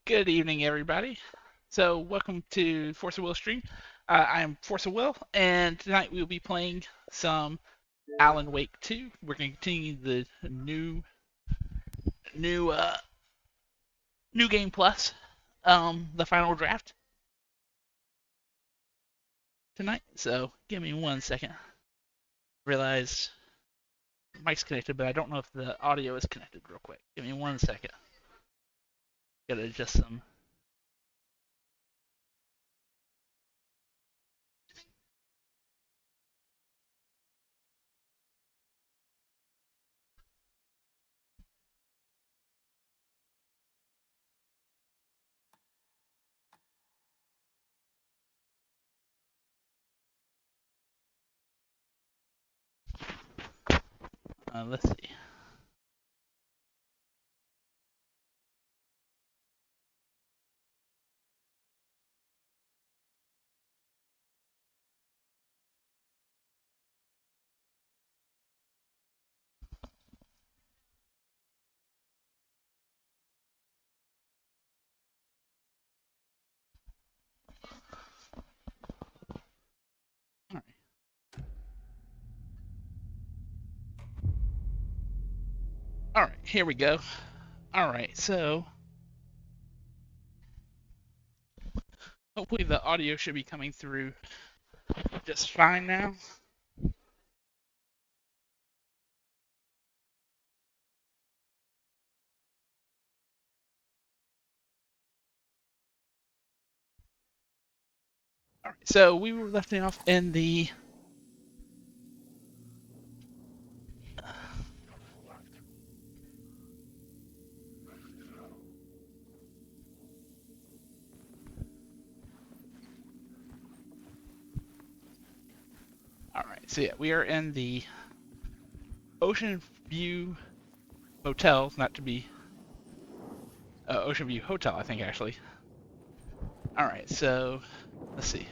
Good evening, everybody. So, welcome to Force of Will stream. I am Force of Will, and tonight we will be playing some Alan Wake 2. We're going to continue the new, uh, new game plus, the final draft tonight. So, give me 1 second. Realize mic's connected, but I don't know if the audio is connected. Real quick, give me 1 second. Gotta adjust some. Let's see. All right. All right. Here we go. All right. So. Hopefully the audio should be coming through just fine now. All right, so we were left off in the all right. So yeah, we are in the Oceanview Hotel, not to be Oceanview Hotel, I think actually. All right, so let's see.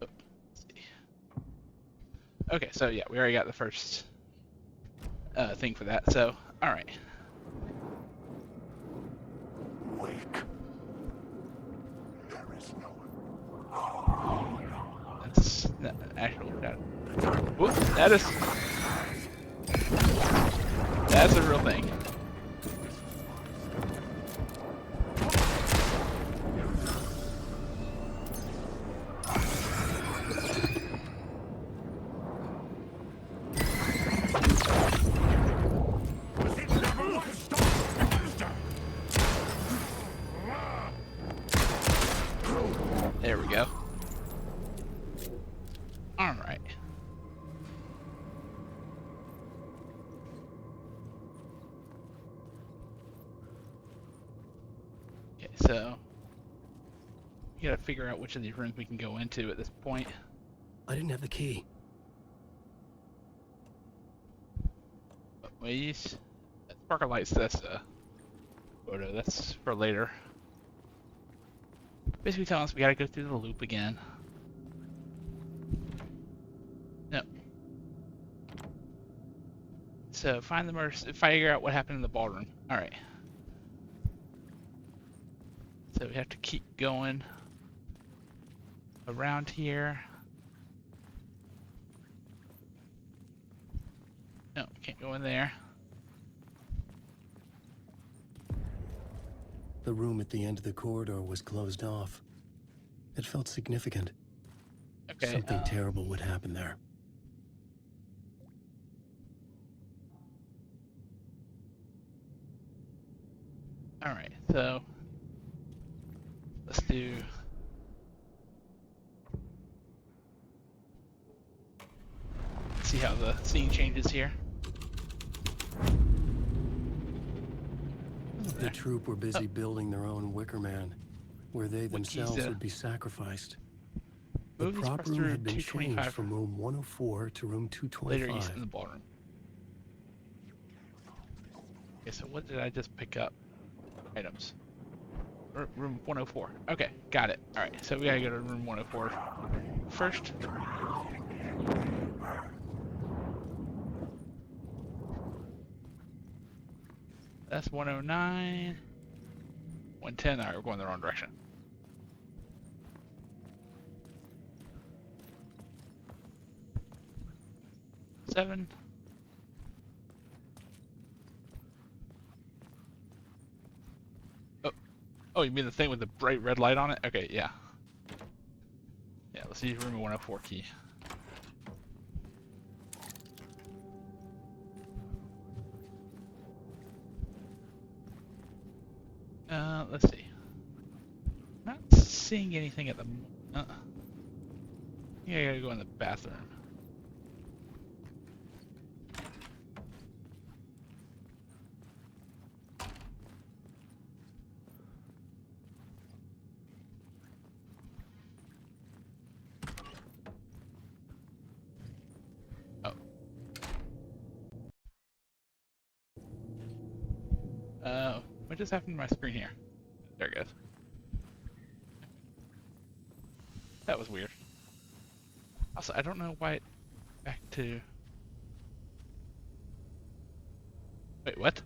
Oh, let's see. Okay, so yeah, we already got the first thing for that. So all right. Wake. There is no That's not actual. Whoop, that's a real thing. There we go. All right. Okay, so we gotta figure out which of these rooms we can go into at this point. I didn't have the key. Wait, sparkle lights. That's a photo. That's for later. Basically telling us we gotta go through the loop again. No. So find the murder. Figure out what happened in the ballroom. All right. So we have to keep going around here. No, can't go in there. The room at the end of the corridor was closed off. It felt significant. Okay. Something terrible would happen there. All right. So let's do. See how the scene changes here. The troop were busy building their own Wicker Man, where they themselves keys, would be sacrificed. The Move these prop parts room through had been changed 225 from room 104 to room later use 225. in the ballroom. Okay, so what did I just pick up? Items. Room 104. Okay, got it. All right, so we gotta go to room 104 first. That's 109. 110. All right, we're going the wrong direction. Seven. Oh, oh, you mean the thing with the bright red light on it? Okay, yeah. Yeah, let's use room 104 key. Let's see. Not seeing anything at the moment. Yeah, I gotta go in the bathroom. Oh. What just happened to my screen here? There it goes. That was weird. Also, I don't know why it back to... Wait, what?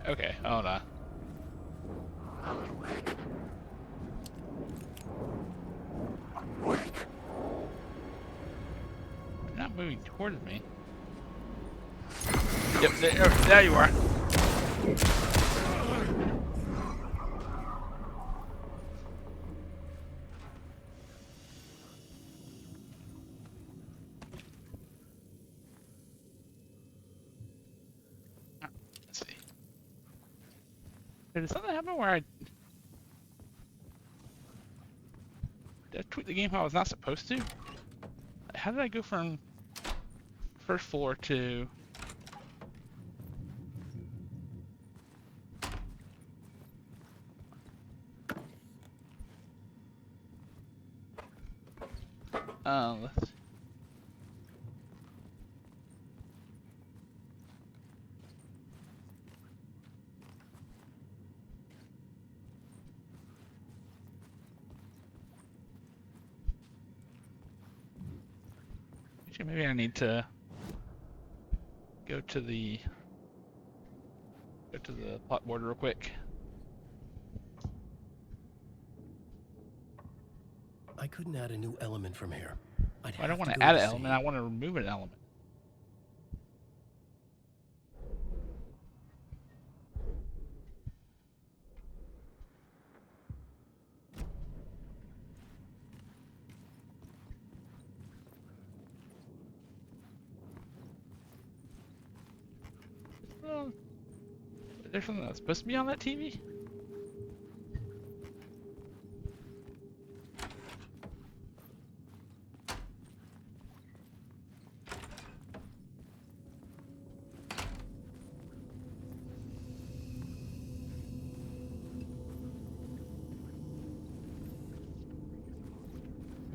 Okay, hold on. Wake. You're not moving towards me. Yep, there you are. Let's see. Did something happen where did I tweak the game how I was not supposed to? How did I go from first floor to... let's... Actually, maybe I need to go to the plot board real quick. I couldn't add a new element from here. I don't want to to add an element, I want to remove an element. Well, is there something that's supposed to be on that TV?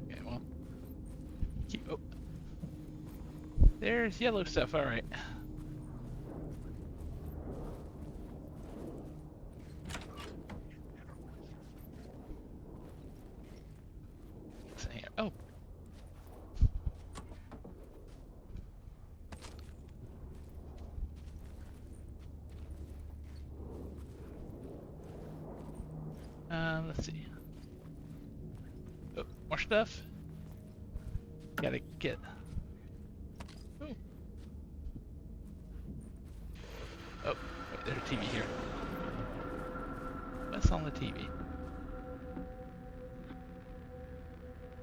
Okay, well. Oh. There's yellow stuff, alright. Oh. Let's see. Oh, more stuff. Gotta get. Oh. Oh, wait, there's a TV here. What's on the TV?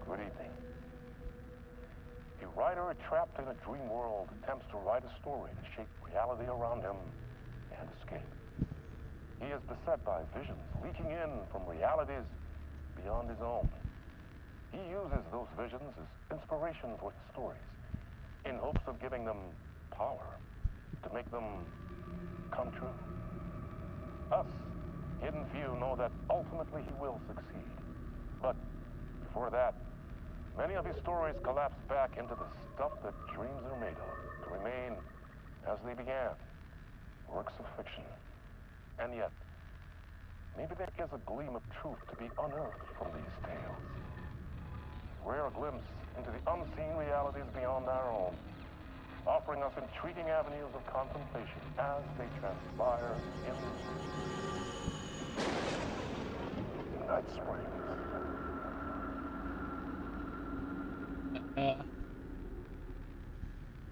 Good evening. A writer trapped in a dream world attempts to write a story to shape reality around him and escape. He is beset by visions leaking in from realities beyond his own. He uses those visions as inspiration for his stories, in hopes of giving them power, to make them come true. Us, hidden few, know that ultimately he will succeed. But before that, many of his stories collapse back into the stuff that dreams are made of, to remain as they began, works of fiction. And yet, maybe there is a gleam of truth to be unearthed from these tales. Rare glimpse into the unseen realities beyond our own, offering us intriguing avenues of contemplation as they transpire in Night Springs.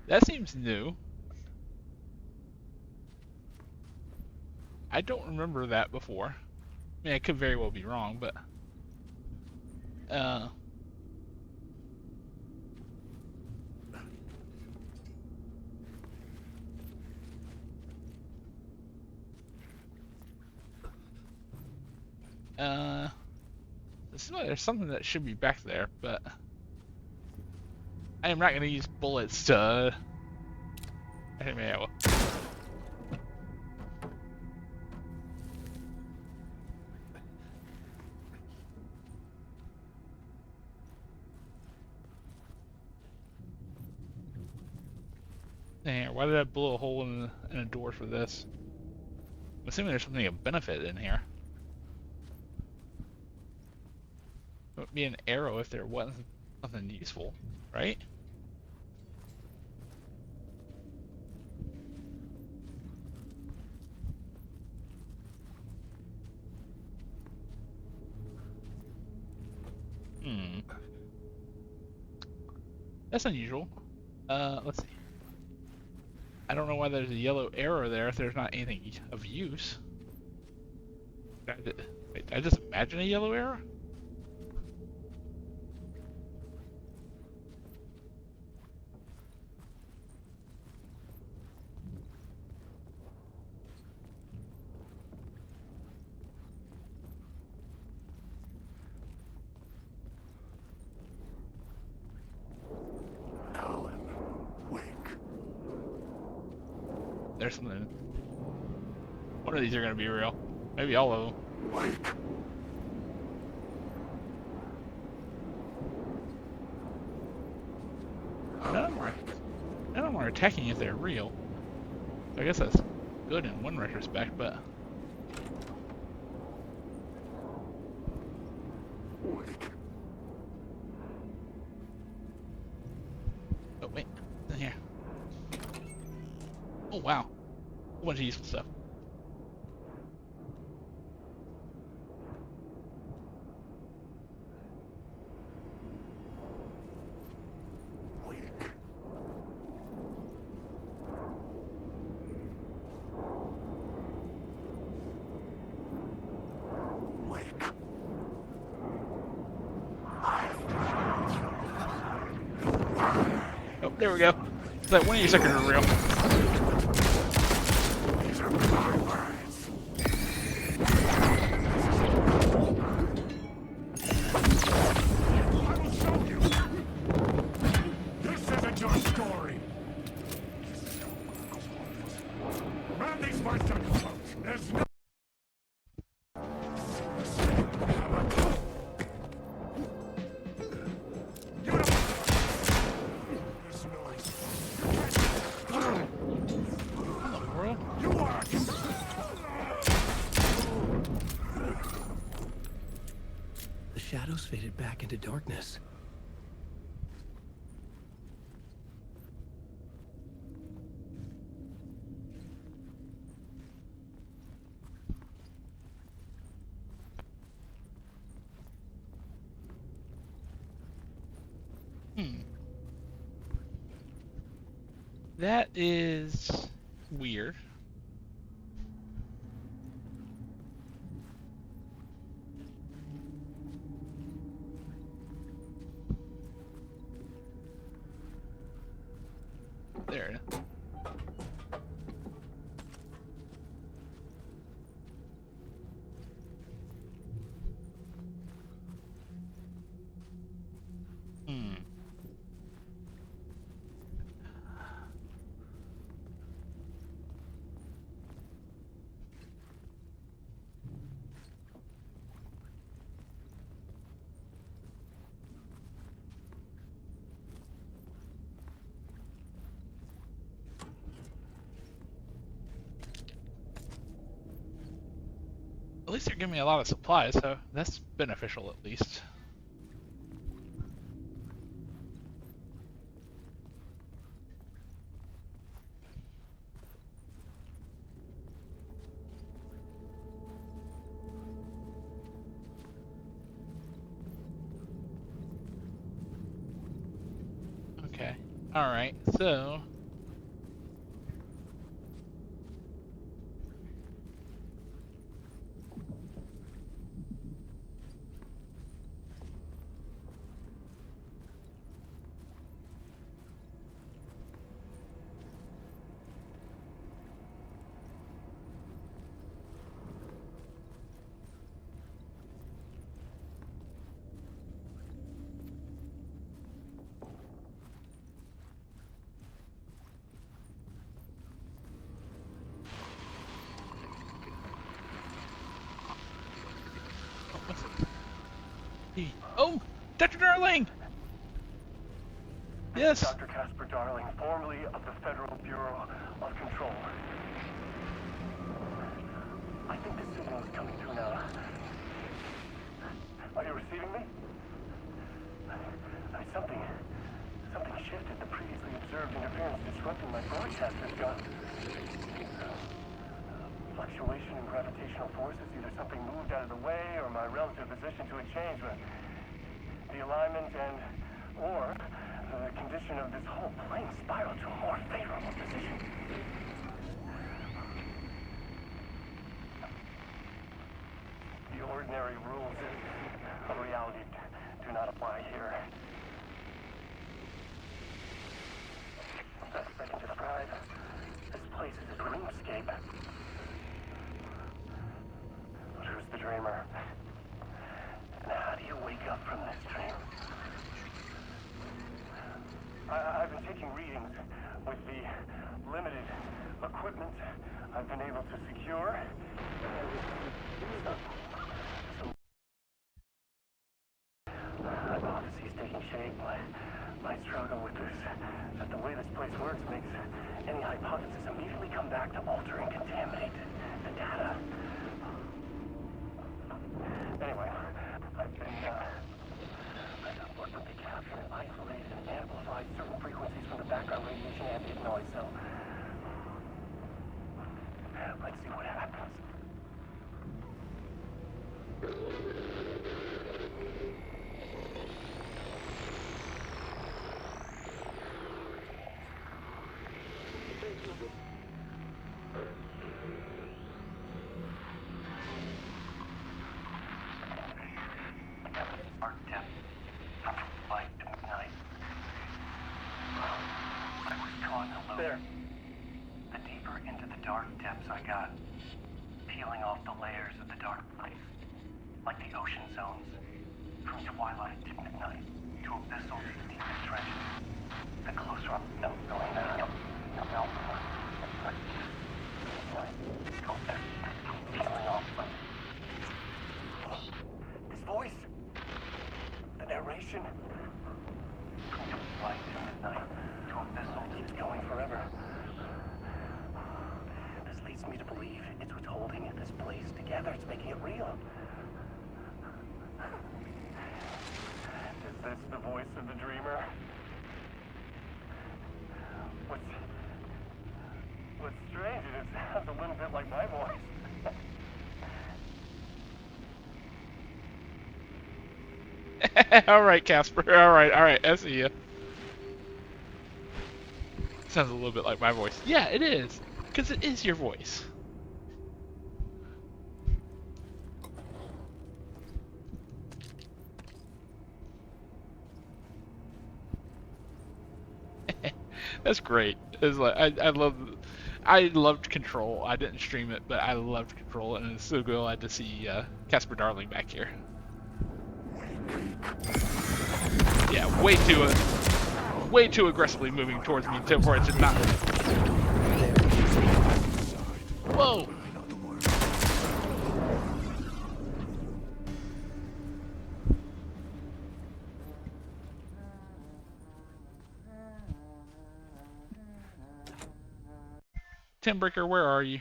That seems new. I don't remember that before. I mean, I could very well be wrong, but uh, it seems like there's something that should be back there, but I am not going to use bullets to. Maybe I will. Dang, why did I blow a hole in a door for this? I'm assuming there's something of benefit in here. It would be an arrow if there wasn't something useful, right? That's unusual. Let's see. I don't know why there's a yellow arrow there if there's not anything of use. Wait, did I just imagine a yellow arrow? There's something. One of these are gonna be real. Maybe all of them. None of them are attacking if they're real. So I guess that's good in one retrospect, but. Oh wait, it's in here. Oh wow, a bunch of useful stuff. Oh, there we go. It's like one of you suckers are real. The shadows faded back into darkness. That is weird. There. At least they're giving me a lot of supplies, so that's beneficial at least. All right, so oh, what's it? Oh, Dr. Darling. This is Yes. Dr. Casper Darling, formerly of the Federal Bureau of Control. I think the signal is coming through now. Are you receiving me? Something shifted. The previously observed interference disrupting my broadcast has gone. Fluctuation in gravitational forces. Either something moved out of the way or my relative position to it changed. But the alignment or the condition of this whole plane spiraled to a more favorable position. The ordinary rules of reality do not apply here. Best I can describe, this place is a dreamscape. But who's the dreamer? And how do you wake up from this dream? I've been taking readings with the limited equipment I've been able to secure. Hypotheses taking shape. My struggle with this, that the way this place works makes any hypothesis immediately come back to alter and contaminate the data. Anyway, I've looked at the capture and isolated and amplified certain frequencies from the background radiation ambient noise, so let's see what happens. There. The deeper into the dark depths I got, peeling off the layers of the dark place, like the ocean zones, from twilight to midnight, to abyssal to deepest trenches. The closer I'm going now. Peeling off. This voice, the narration, from twilight to midnight. Abyssal keeps going forever. This leads me to believe it's what's holding this place together. It's making it real. Is this the voice of the dreamer? What's strange is it sounds a little bit like my voice. All right, Casper. All right. I see you. Sounds a little bit like my voice. Yeah, it is. Because it is your voice. That's great. It's like I loved Control. I didn't stream it, but I loved Control, and it's so glad to see Casper Darling back here. Yeah, way too aggressively moving towards me to where it's just not. Whoa! Timbreaker, where are you?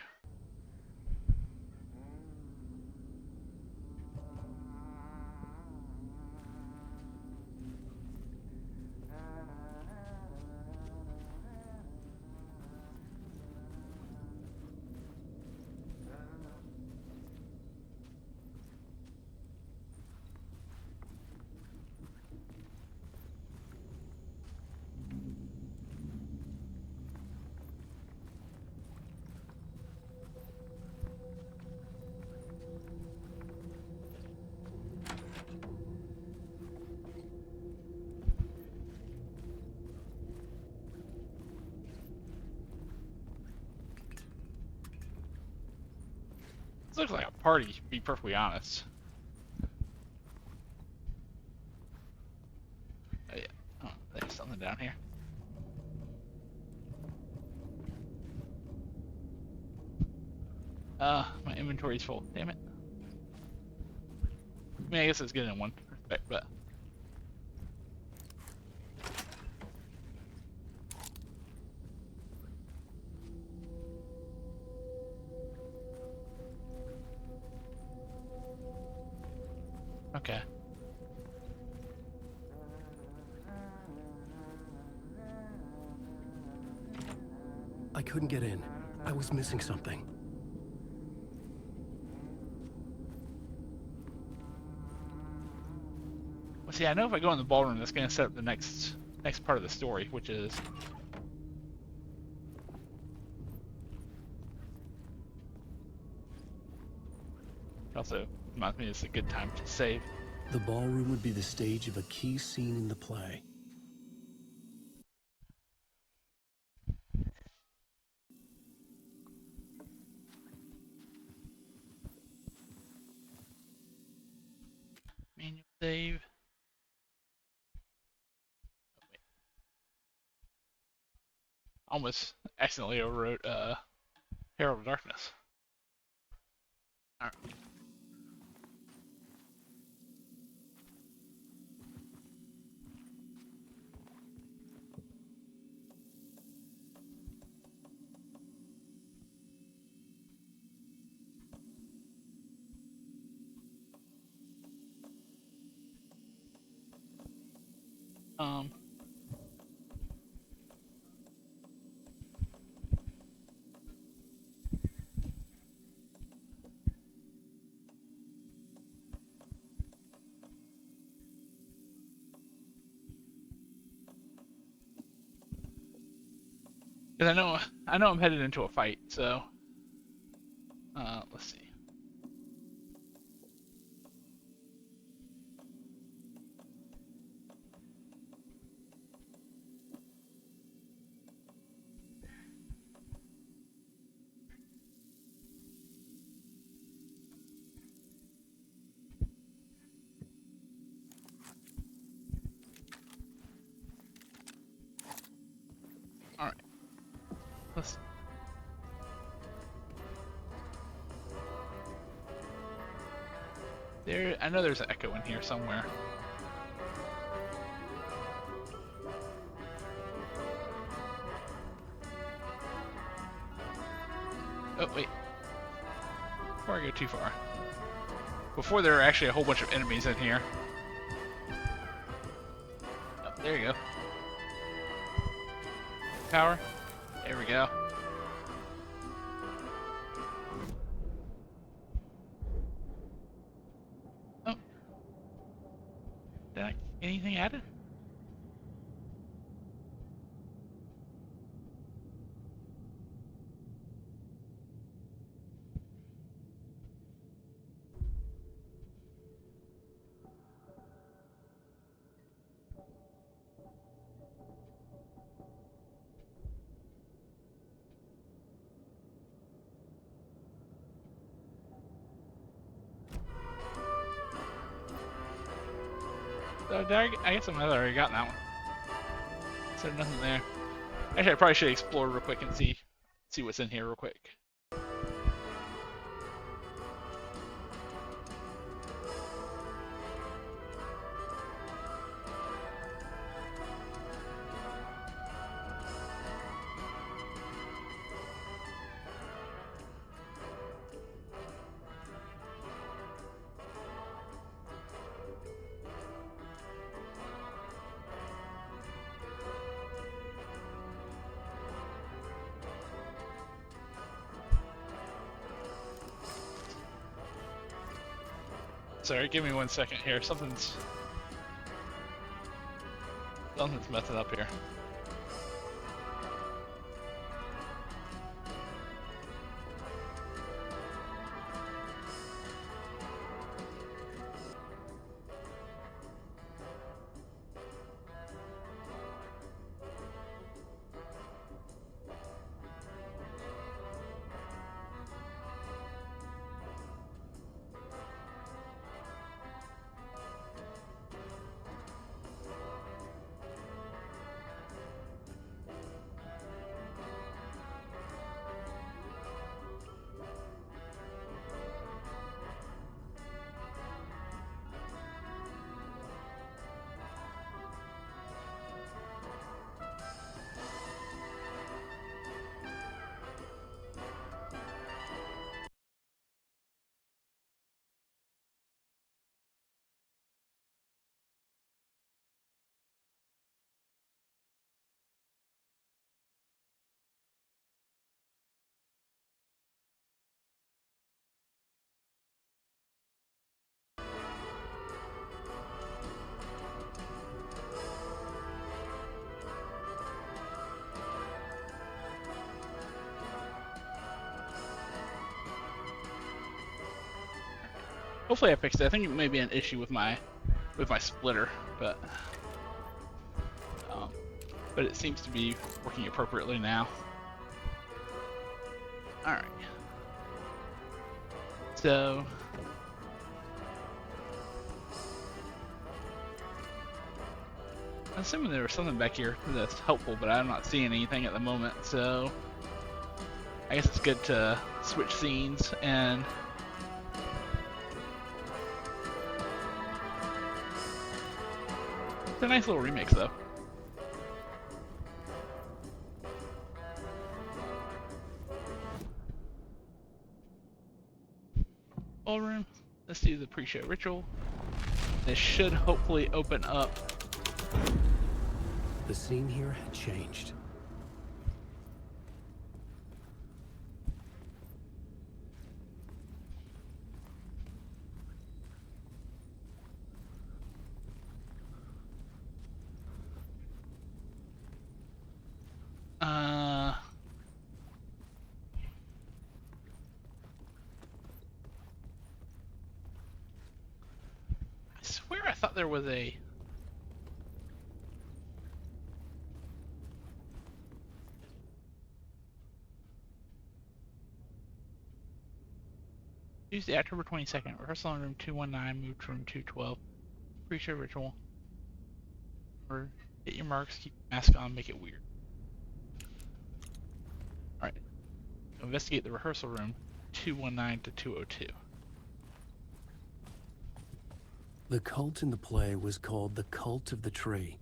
This looks like a party, to be perfectly honest. Oh yeah. Oh, there's something down here. My inventory's full. Damn it. I mean, I guess it's good in one respect, but. Okay. I couldn't get in. I was missing something. Well, see, I know if I go in the ballroom, that's going to set up the next part of the story, which is also reminds me it's a good time to save. The ballroom would be the stage of a key scene in the play. Manual save. Oh, wait. Almost accidentally overwrote Herald of Darkness. Alright. Um. Because I know I'm headed into a fight, so let's see. All right, let's. There, I know there's an echo in here somewhere. Oh wait, before I go too far. Before there are actually a whole bunch of enemies in here. Oh, there you go. Power. There we go. Oh. Did I get anything added? I guess I might have already gotten that one. So nothing there. Actually, I probably should explore real quick and see what's in here real quick. Sorry, give me 1 second here. Something's messing up here. Hopefully I fixed it. I think it may be an issue with my splitter, but it seems to be working appropriately now. All right. So I'm assuming there was something back here that's helpful, but I'm not seeing anything at the moment. So I guess it's good to switch scenes and. It's a nice little remix, though. Ballroom. Let's do the pre-show ritual. This should hopefully open up. The scene here had changed. I swear I thought there was a. Tuesday, October 22nd. Rehearsal in room 219, move to room 212. Pre-show ritual. Or hit your marks, keep your mask on, make it weird. Alright. Investigate the rehearsal room 219 to 202. The cult in the play was called the Cult of the Tree.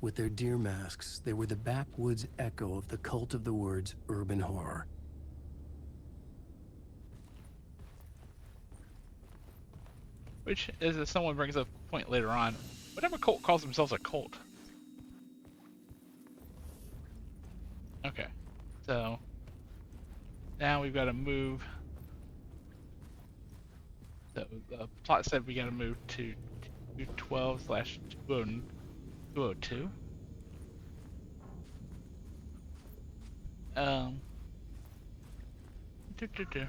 With their deer masks, they were the backwoods echo of the cult of the word's urban horror. Which, as someone brings up a point later on, whatever cult calls themselves a cult. Okay, so now we've got to move. So the plot said we got to move to 212/202. Do.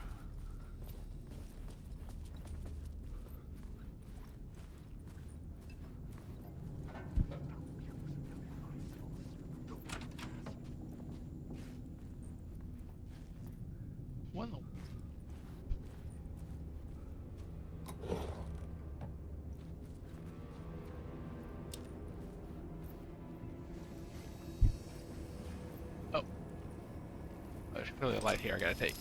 What the? Oh. There's clearly a light here I gotta take.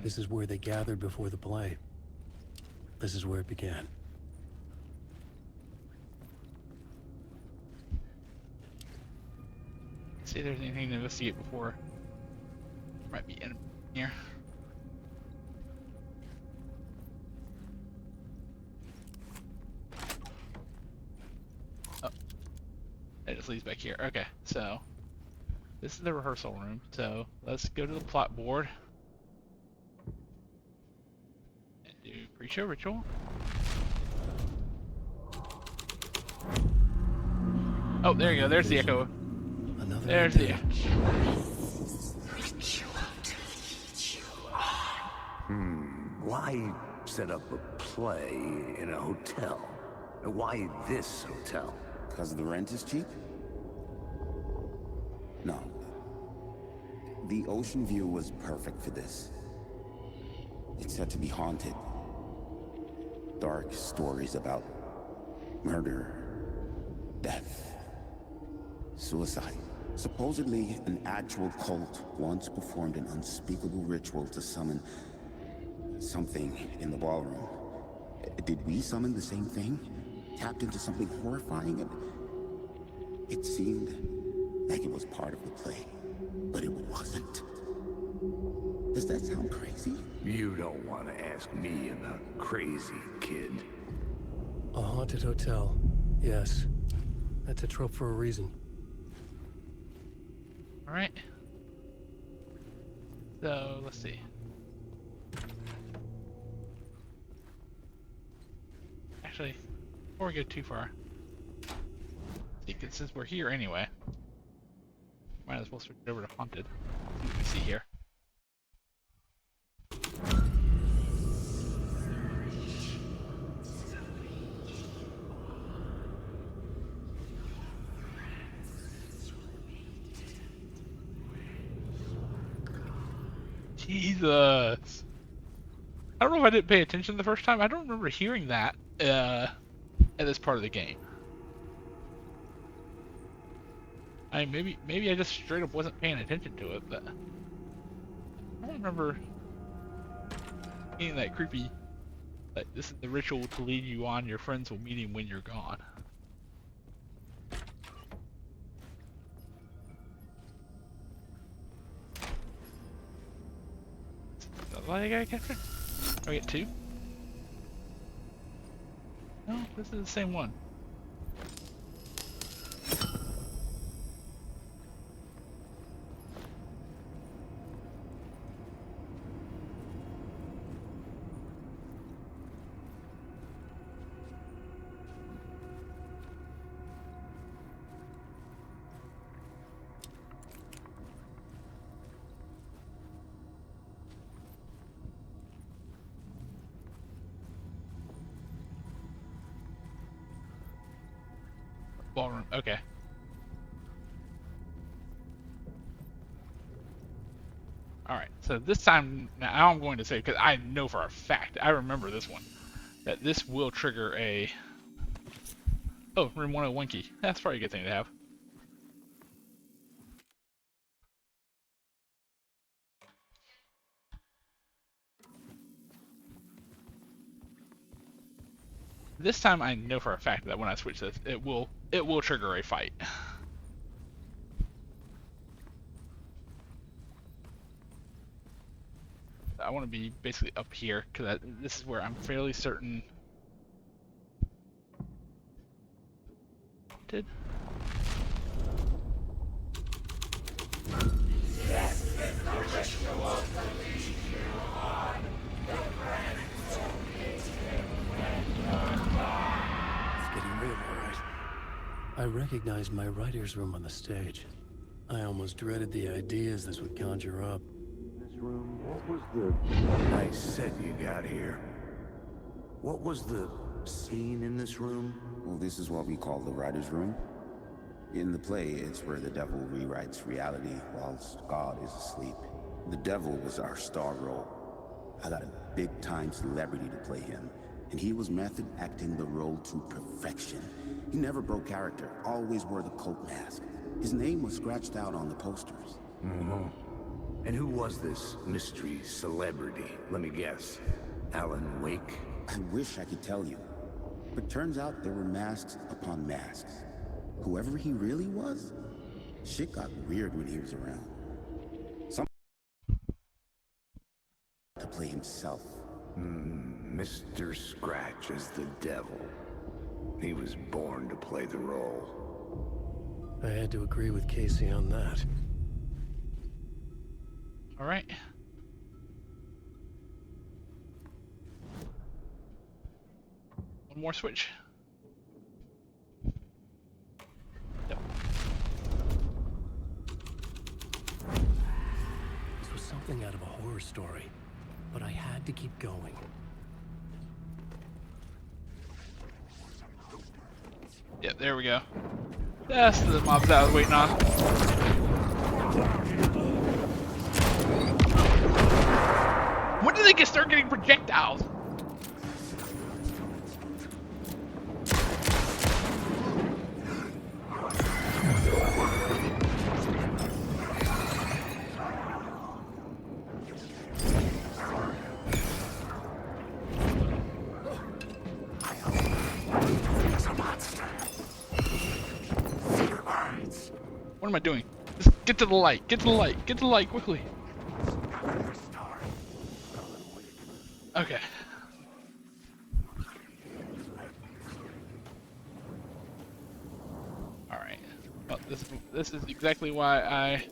This is where they gathered before the play. This is where it began. See if there's anything to investigate before. Might be in here. Oh. It just leads back here. Okay, so this is the rehearsal room. So let's go to the plot board. Do pre-show ritual. Oh, there you go. There's the echo. There's the echo. Why set up a play in a hotel? Why this hotel? Because the rent is cheap? No. The Oceanview was perfect for this. It's said to be haunted. Dark stories about murder, death, suicide. Supposedly, an actual cult once performed an unspeakable ritual to summon something in the ballroom. Did we summon the same thing? Tapped into something horrifying, and it seemed like it was part of the play, but it wasn't. Does that sound crazy? You don't want to ask me about crazy, kid. A haunted hotel. Yes. That's a trope for a reason. Alright. So, let's see. actually, before we go too far, see, 'cause since we're here anyway, might as well switch it over to haunted. See what we see here. Jesus. I don't know if I didn't pay attention the first time. I don't remember hearing that at this part of the game. Maybe I just straight up wasn't paying attention to it, but I don't remember getting that creepy. Like, this is the ritual to lead you on. Your friends will meet him when you're gone. Is that what I gotta capture? Do I get two? No, this is the same one. Ballroom. Okay. Alright, so this time, now I'm going to say, because I know for a fact, I remember this one, that this will trigger a... Oh, room 101 key. That's probably a good thing to have. This time I know for a fact that when I switch this, it will trigger a fight. I want to be basically up here, because this is where I'm fairly certain... Did... I recognized my writer's room on the stage. I almost dreaded the ideas this would conjure up. This room, what was the nice set you got here? What was the scene in this room? Well, this is what we call the writer's room. In the play, it's where the devil rewrites reality whilst God is asleep. The devil was our star role. I got a big-time celebrity to play him, and he was method acting the role to perfection. He never broke character, always wore the cult mask. His name was scratched out on the posters. Mm-hmm. And who was this mystery celebrity? Let me guess. Alan Wake? I wish I could tell you, but turns out there were masks upon masks. Whoever he really was, shit got weird when he was around. Some to play himself. Mr. Scratch as the devil. He was born to play the role. I had to agree with Casey on that. Alright. One more switch. Yep. This was something out of a horror story, but I had to keep going. Yep, there we go. That's the mobs I was waiting on. When did they start getting projectiles? What am I doing? Just get to the light. Get to the light. Get to the light quickly. Okay. All right. Well, this is exactly why I.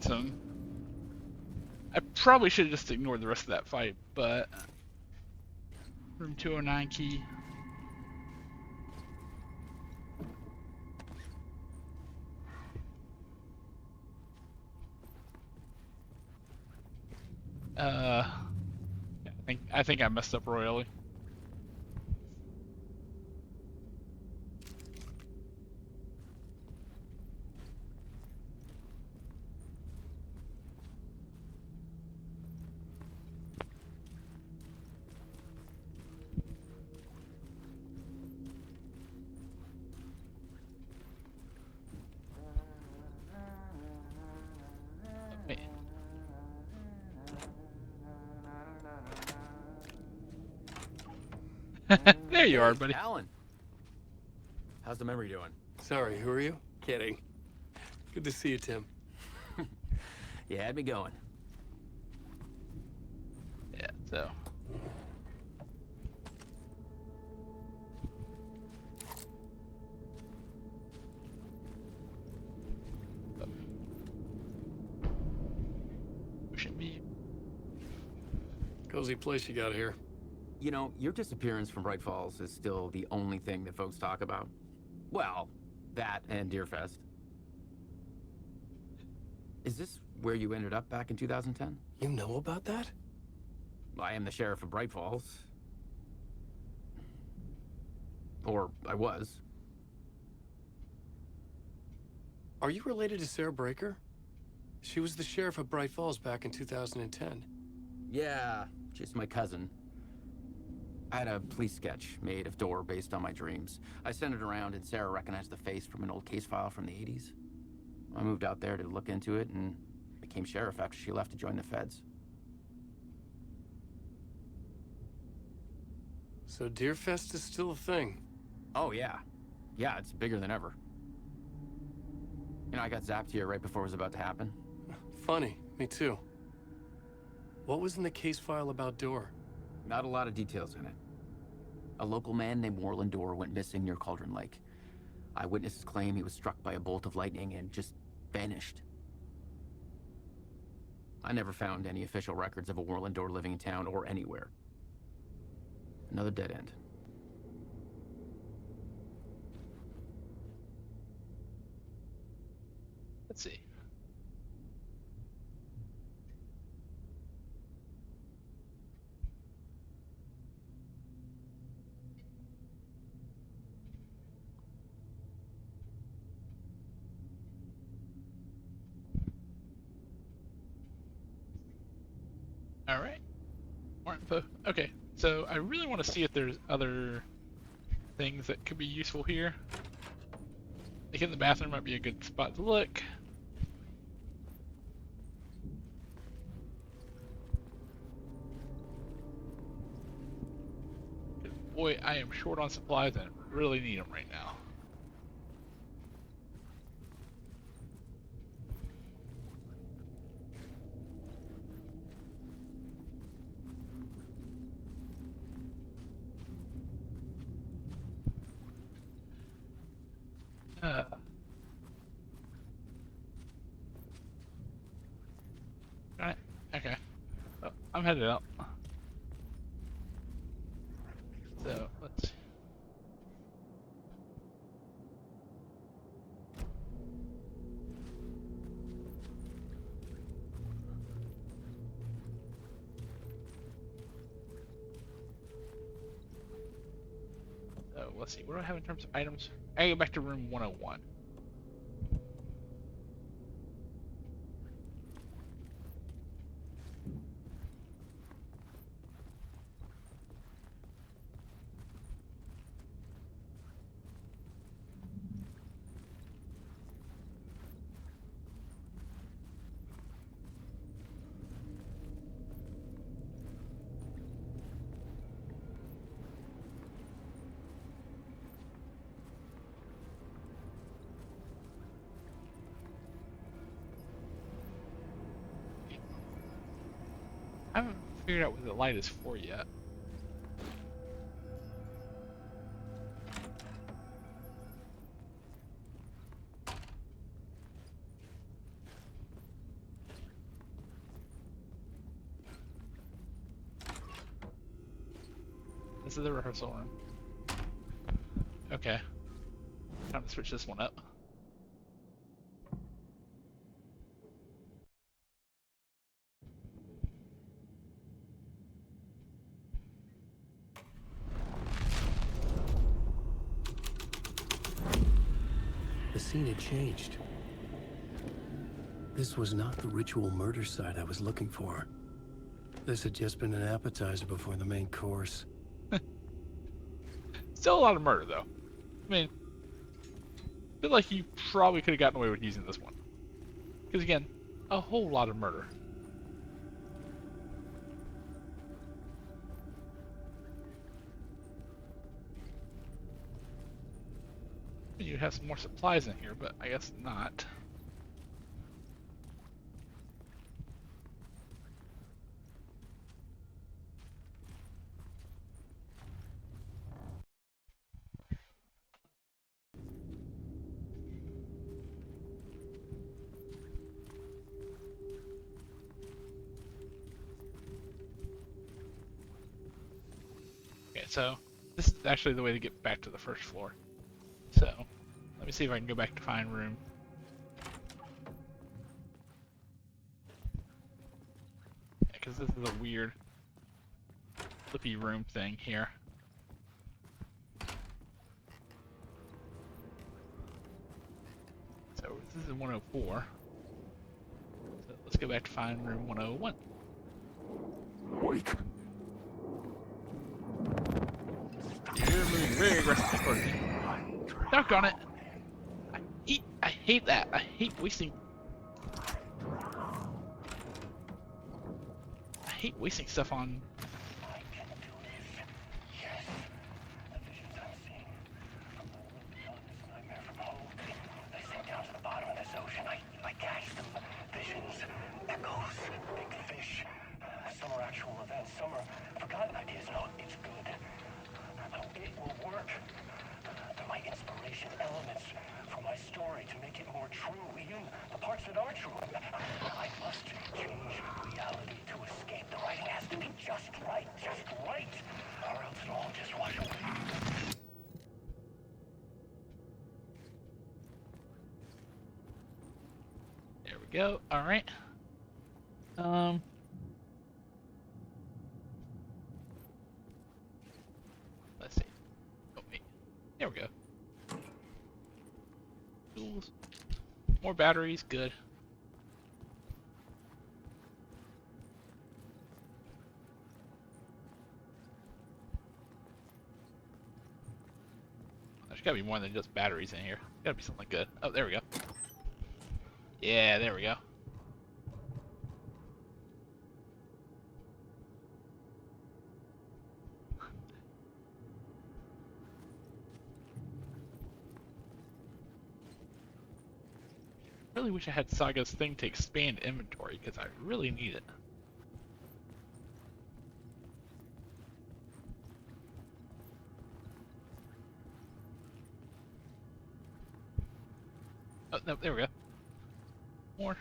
need some. I probably should have just ignored the rest of that fight, but room 209 key. I think I messed up royally. There you are, buddy. Alan. How's the memory doing? Sorry, who are you? Kidding. Good to see you, Tim. You had me going. Yeah, so. Oceanview. Cozy place you got here. You know, your disappearance from Bright Falls is still the only thing that folks talk about. Well, that and Deerfest. Is this where you ended up back in 2010? You know about that? I am the sheriff of Bright Falls. Or I was. Are you related to Sarah Breaker? She was the sheriff of Bright Falls back in 2010. Yeah, she's my cousin. I had a police sketch made of Door based on my dreams. I sent it around and Sarah recognized the face from an old case file from the 80s. I moved out there to look into it and became sheriff after she left to join the feds. So Deerfest is still a thing? Oh, yeah. Yeah, it's bigger than ever. You know, I got zapped here right before it was about to happen. Funny, me too. What was in the case file about Door? Not a lot of details in it. A local man named Warland Door went missing near Cauldron Lake. Eyewitnesses claim he was struck by a bolt of lightning and just vanished. I never found any official records of a Warland Door living in town or anywhere. Another dead end. Let's see. All right. More info. Okay, so I really want to see if there's other things that could be useful here. Like in the bathroom might be a good spot to look. Boy, I am short on supplies and really need them right now. Alright, okay. Oh, I'm headed out. So, let's see. So, let's see. What do I have in terms of items? I go back to room 101. I haven't figured out what the light is for yet. This is the rehearsal room. Okay. Time to switch this one up. The scene had changed. This was not the ritual murder site I was looking for. This had just been an appetizer before the main course. Still a lot of murder, though. I mean, I feel like you probably could have gotten away with using this one. Because again, a whole lot of murder. You have some more supplies in here, but I guess not. Okay, so this is actually the way to get back to the first floor. So, let me see if I can go back to find room. Because this is a weird flippy room thing here. So this is 104. So let's go back to find room 101. Wait. You're moving very aggressively towards me. Doggone it! I hate that. I hate wasting. I hate wasting stuff on. Some are actual events, some are forgotten ideas. No, it's good. It will work. They're my inspiration, elements for my story to make it more true, even the parts that are true. I must change reality to escape. The writing has to be just right, or else it'll all just wash away. There we go. All right. Let's see. Oh wait. There we go. Tools. More batteries. Good. There's gotta be more than just batteries in here. Gotta be something good. Oh, there we go. Yeah, there we go. Really wish I had Saga's thing to expand inventory, because I really need it. Oh, no, there we go. More.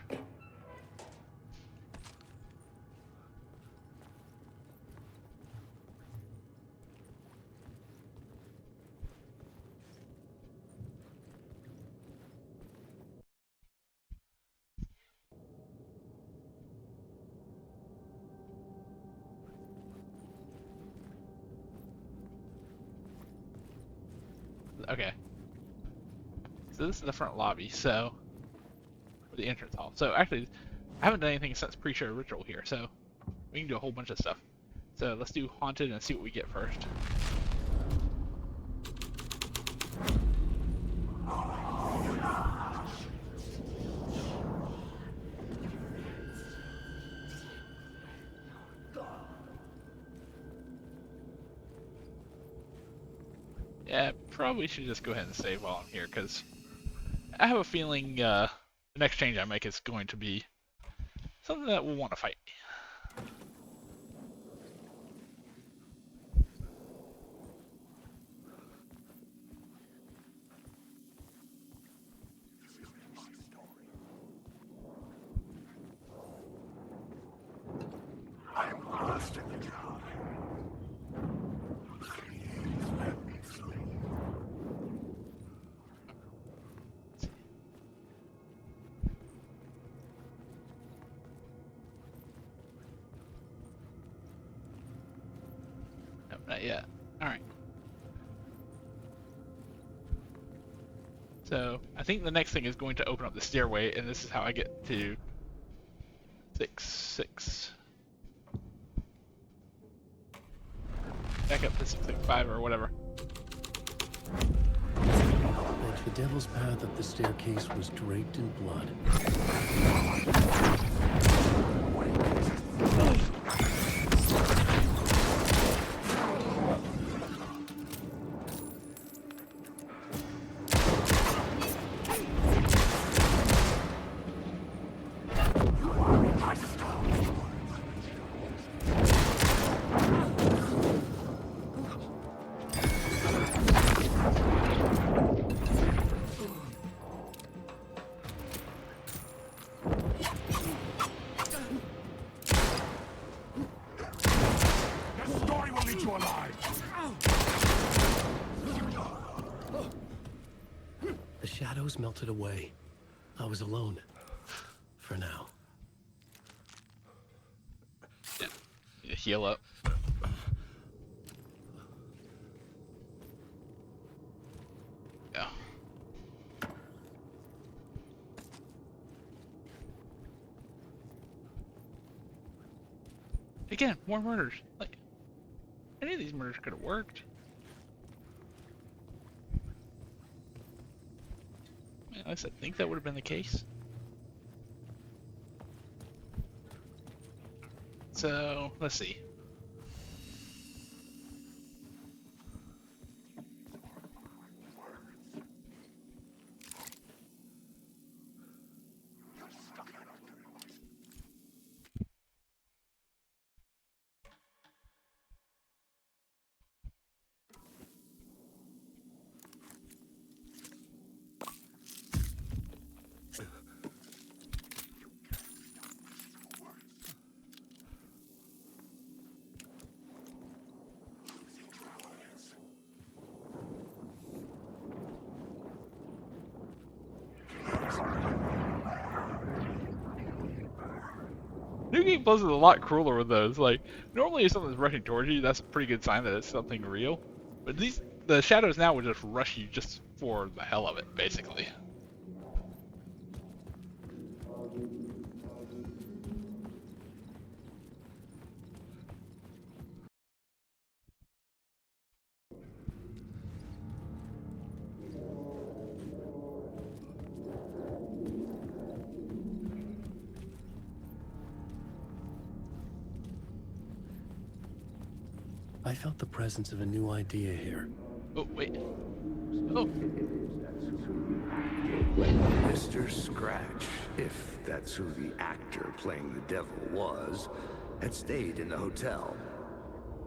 Okay. So this is the front lobby, so or the entrance hall. So actually, I haven't done anything since pre-show ritual here, so we can do a whole bunch of stuff. So let's do haunted and see what we get first. Yeah, probably should just go ahead and save while I'm here, because I have a feeling the next change I make is going to be something that will want to fight me. I'm lost in the job. Not yet. Alright. So, I think the next thing is going to open up the stairway, and this is how I get to 6. Back up to 665 or whatever. And the devil's path up the staircase was draped in blood. The shadows melted away. I was alone. For now. Yeah. You heal up. Yeah. Again, more murders. Like, any of these murders could have worked. At least I think that would have been the case. So, let's see. New Game Plus is a lot crueler with those. Like, normally if something's rushing towards you, that's a pretty good sign that it's something real. But the shadows now will just rush you just for the hell of it, basically. I felt the presence of a new idea here. Oh, wait. Oh. Mr. Scratch, if that's who the actor playing the devil was, had stayed in the hotel.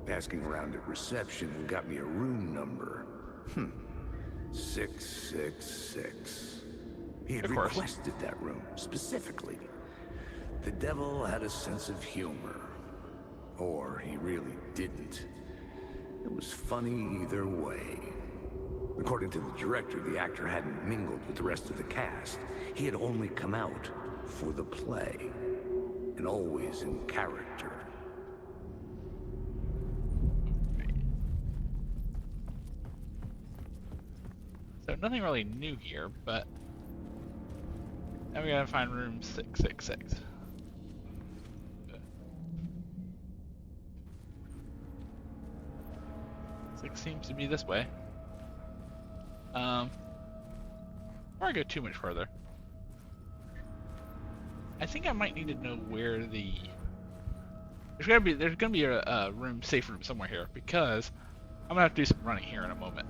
Asking around at reception got me a room number. 666. He had Of course. requested that room, specifically. The devil had a sense of humor. Or he really didn't. It was funny either way. According to the director, the actor hadn't mingled with the rest of the cast. He had only come out for the play, and always in character. So nothing really new here, but now we gotta find room 666. Six seems to be this way. Before I go too much further, I think I might need to know where the there's gonna be a room, safe room somewhere here, because I'm gonna have to do some running here in a moment.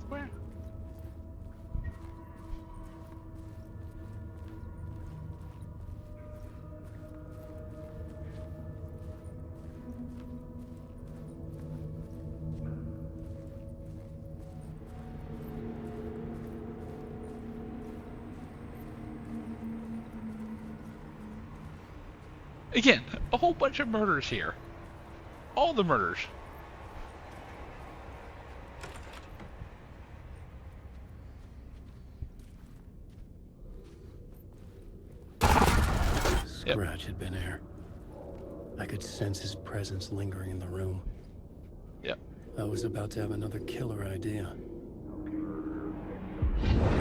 Where? Again, a whole bunch of murders here. All the murders. scratch had been air. I could sense his presence lingering in the room. Yep. I was about to have another killer idea.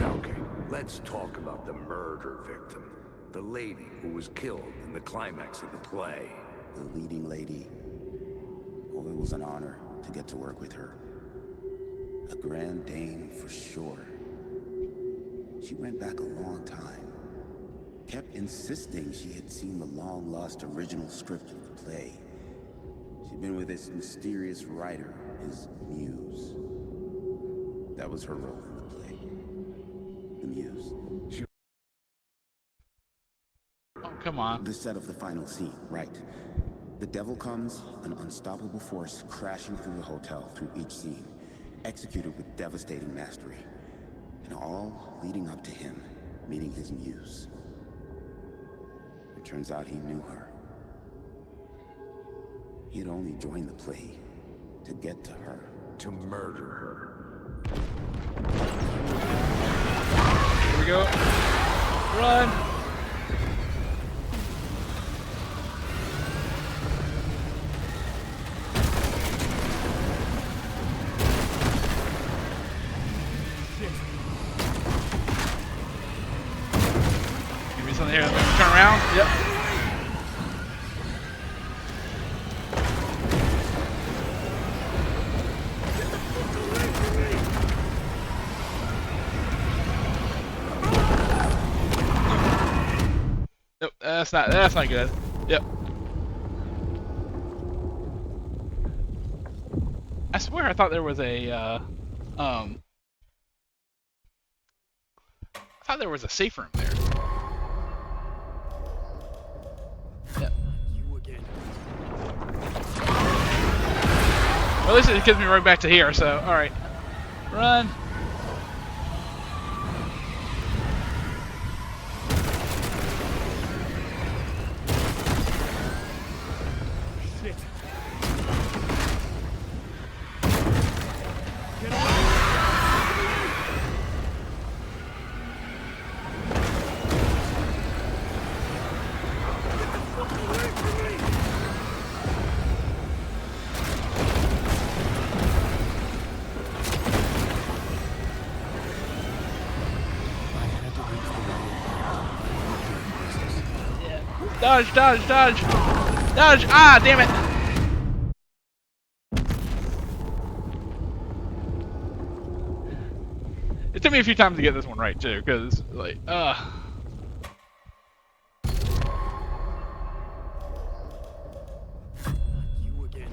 Okay, let's talk about the murder victim. The lady who was killed in the climax of the play. The leading lady. Oh, it was an honor to get to work with her. A grand dame for sure. She went back a long time. Kept insisting she had seen the long-lost original script of the play. She'd been with this mysterious writer, his muse. That was her role in the play. The muse. Oh, come on. The set of the final scene, right. The devil comes, an unstoppable force crashing through the hotel through each scene, executed with devastating mastery. And all leading up to him meeting his muse. It turns out he knew her. He had only joined the play to get to her. To murder her. Here we go. Run! Give me something here. Turn around. Yep. Nope, that's not good. Yep. I swear I thought there was a I thought there was a safe room there. Yep. You again. Well, at least it gets me right back to here, so alright. Run. Shit. Dodge, dodge, dodge! Dodge! Ah, damn it! It took me a few times to get this one right, too, because, like, You again.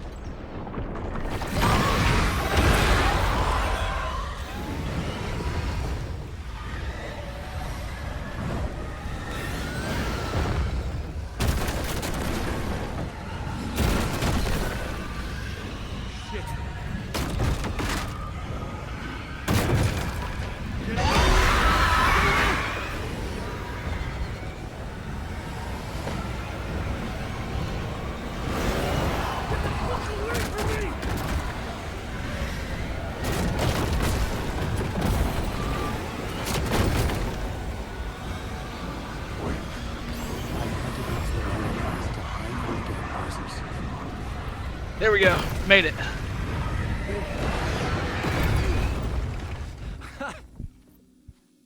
there we go. Made it.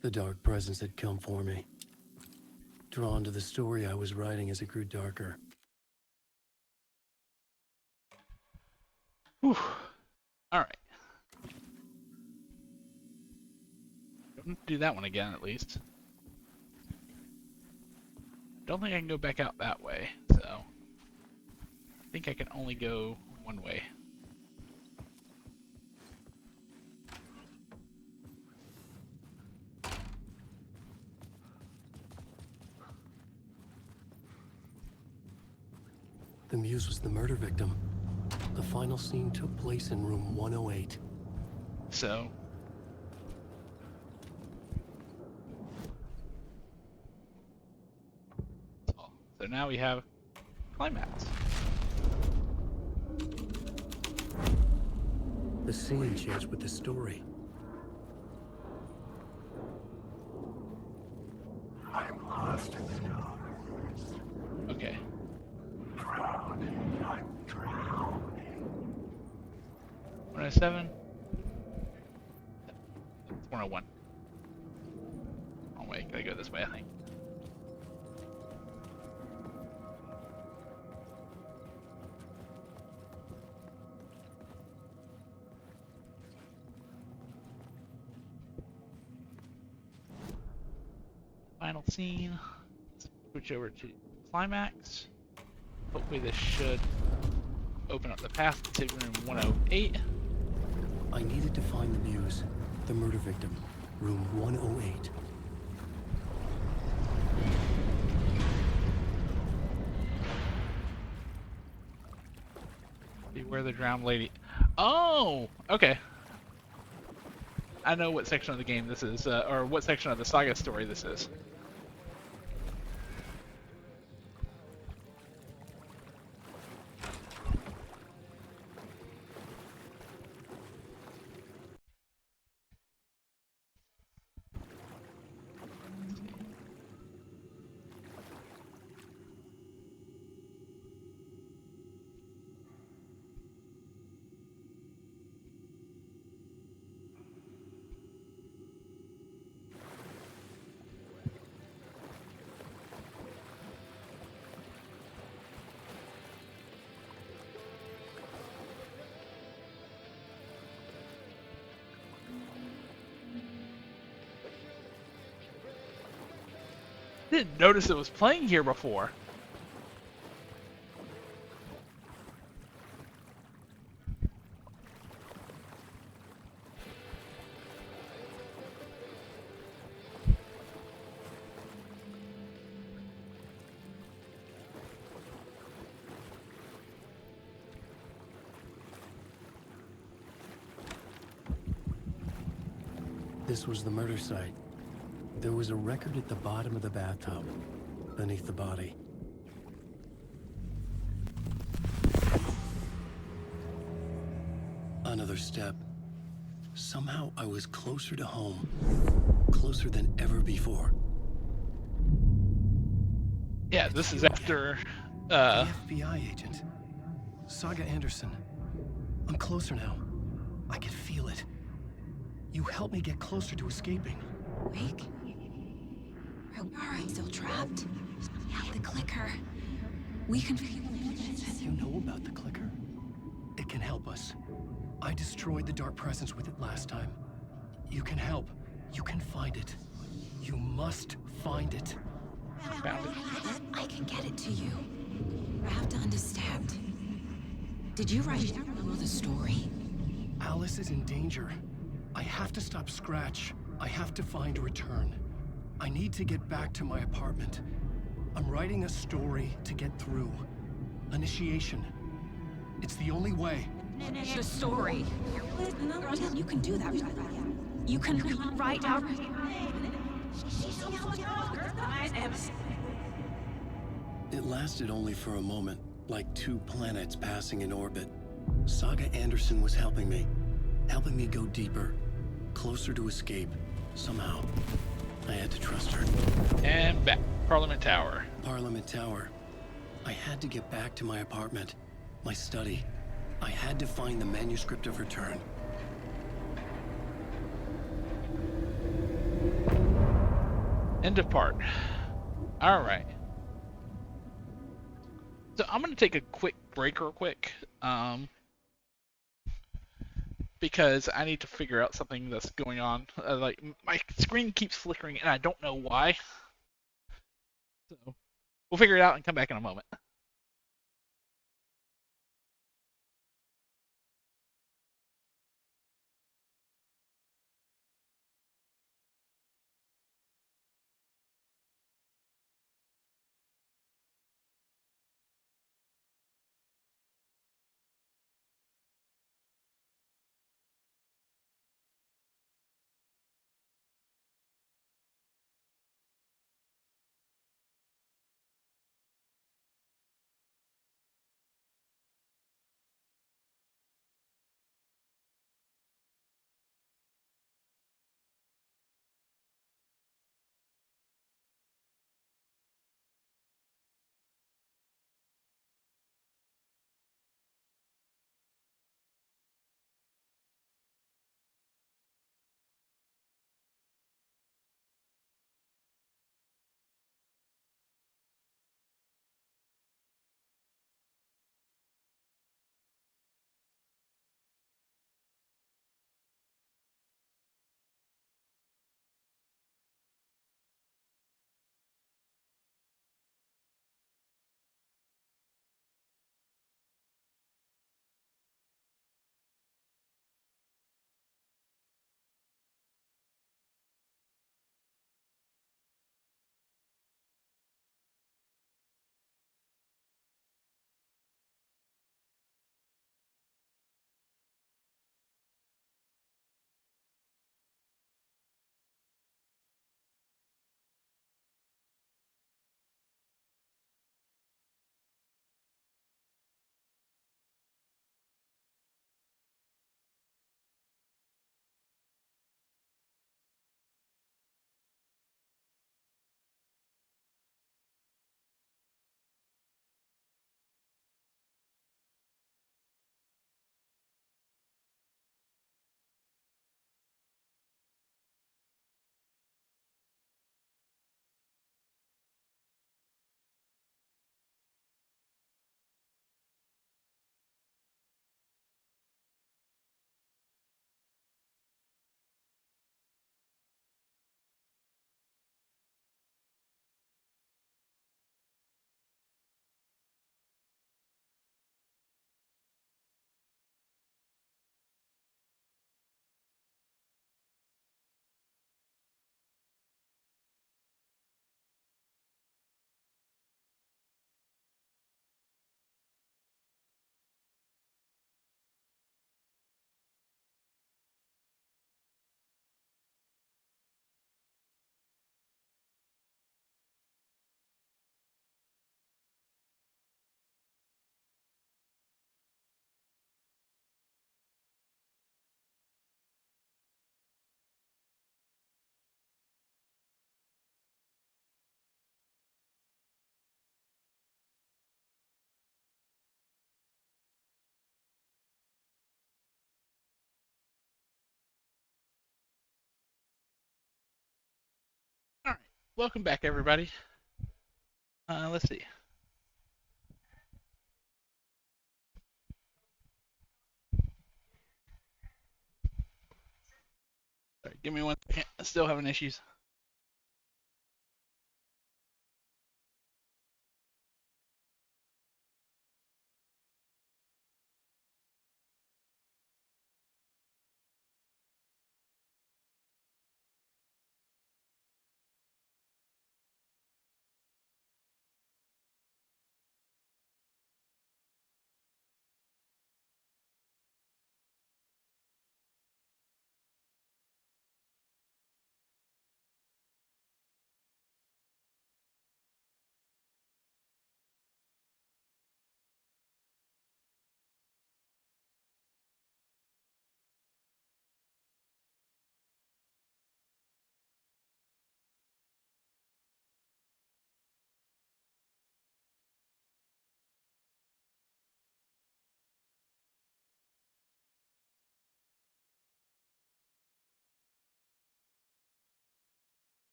The dark presence had come for me. Drawn to the story I was writing as it grew darker. Whew. Alright. Don't do that one again, at least. Don't think I can go back out that way, so... I think I can only go one way. The muse was the murder victim. The final scene took place in room 108. So... So now we have climax. The scene changed with the story. I'm lost in the dark. 107. 101. Wrong way. Gotta go this way, I think. Final scene. Let's switch over to climax. Hopefully this should open up the path to room 108. I needed to find the muse, the murder victim, room 108. Beware the drowned lady. Oh, okay. I know what section of the game this is, or what section of the saga story this is. Didn't notice it was playing here before. This was the murder site. There was a record at the bottom of the bathtub, beneath the body. Another step. Somehow I was closer to home. Closer than ever before. Yeah, this is after, The FBI agent. Saga Anderson. I'm closer now. I can feel it. You helped me get closer to escaping. Wake? Are we still trapped? Yeah, the clicker. We can feel it. You know about the clicker? It can help us. I destroyed the dark presence with it last time. You can help. You can find it. You must find it. I can get it to you. I have to understand. Did you write the story? Alice is in danger. I have to stop Scratch. I have to find Return. I need to get back to my apartment. I'm writing a story to get through. Initiation. It's the only way. The story. You can do that. You can write out. It lasted only for a moment, like two planets passing in orbit. Saga Anderson was helping me go deeper, closer to escape, somehow. I had to trust her. and back. Parliament Tower. Parliament Tower. I had to get back to my apartment, my study. I had to find the manuscript of Return. End of part. Alright. So I'm going to take a quick break real quick. Because I need to figure out something that's going on. Like, my screen keeps flickering and I don't know why. So we'll figure it out and come back in a moment. welcome back, everybody. Let's see. Sorry, give me one second. Still having issues.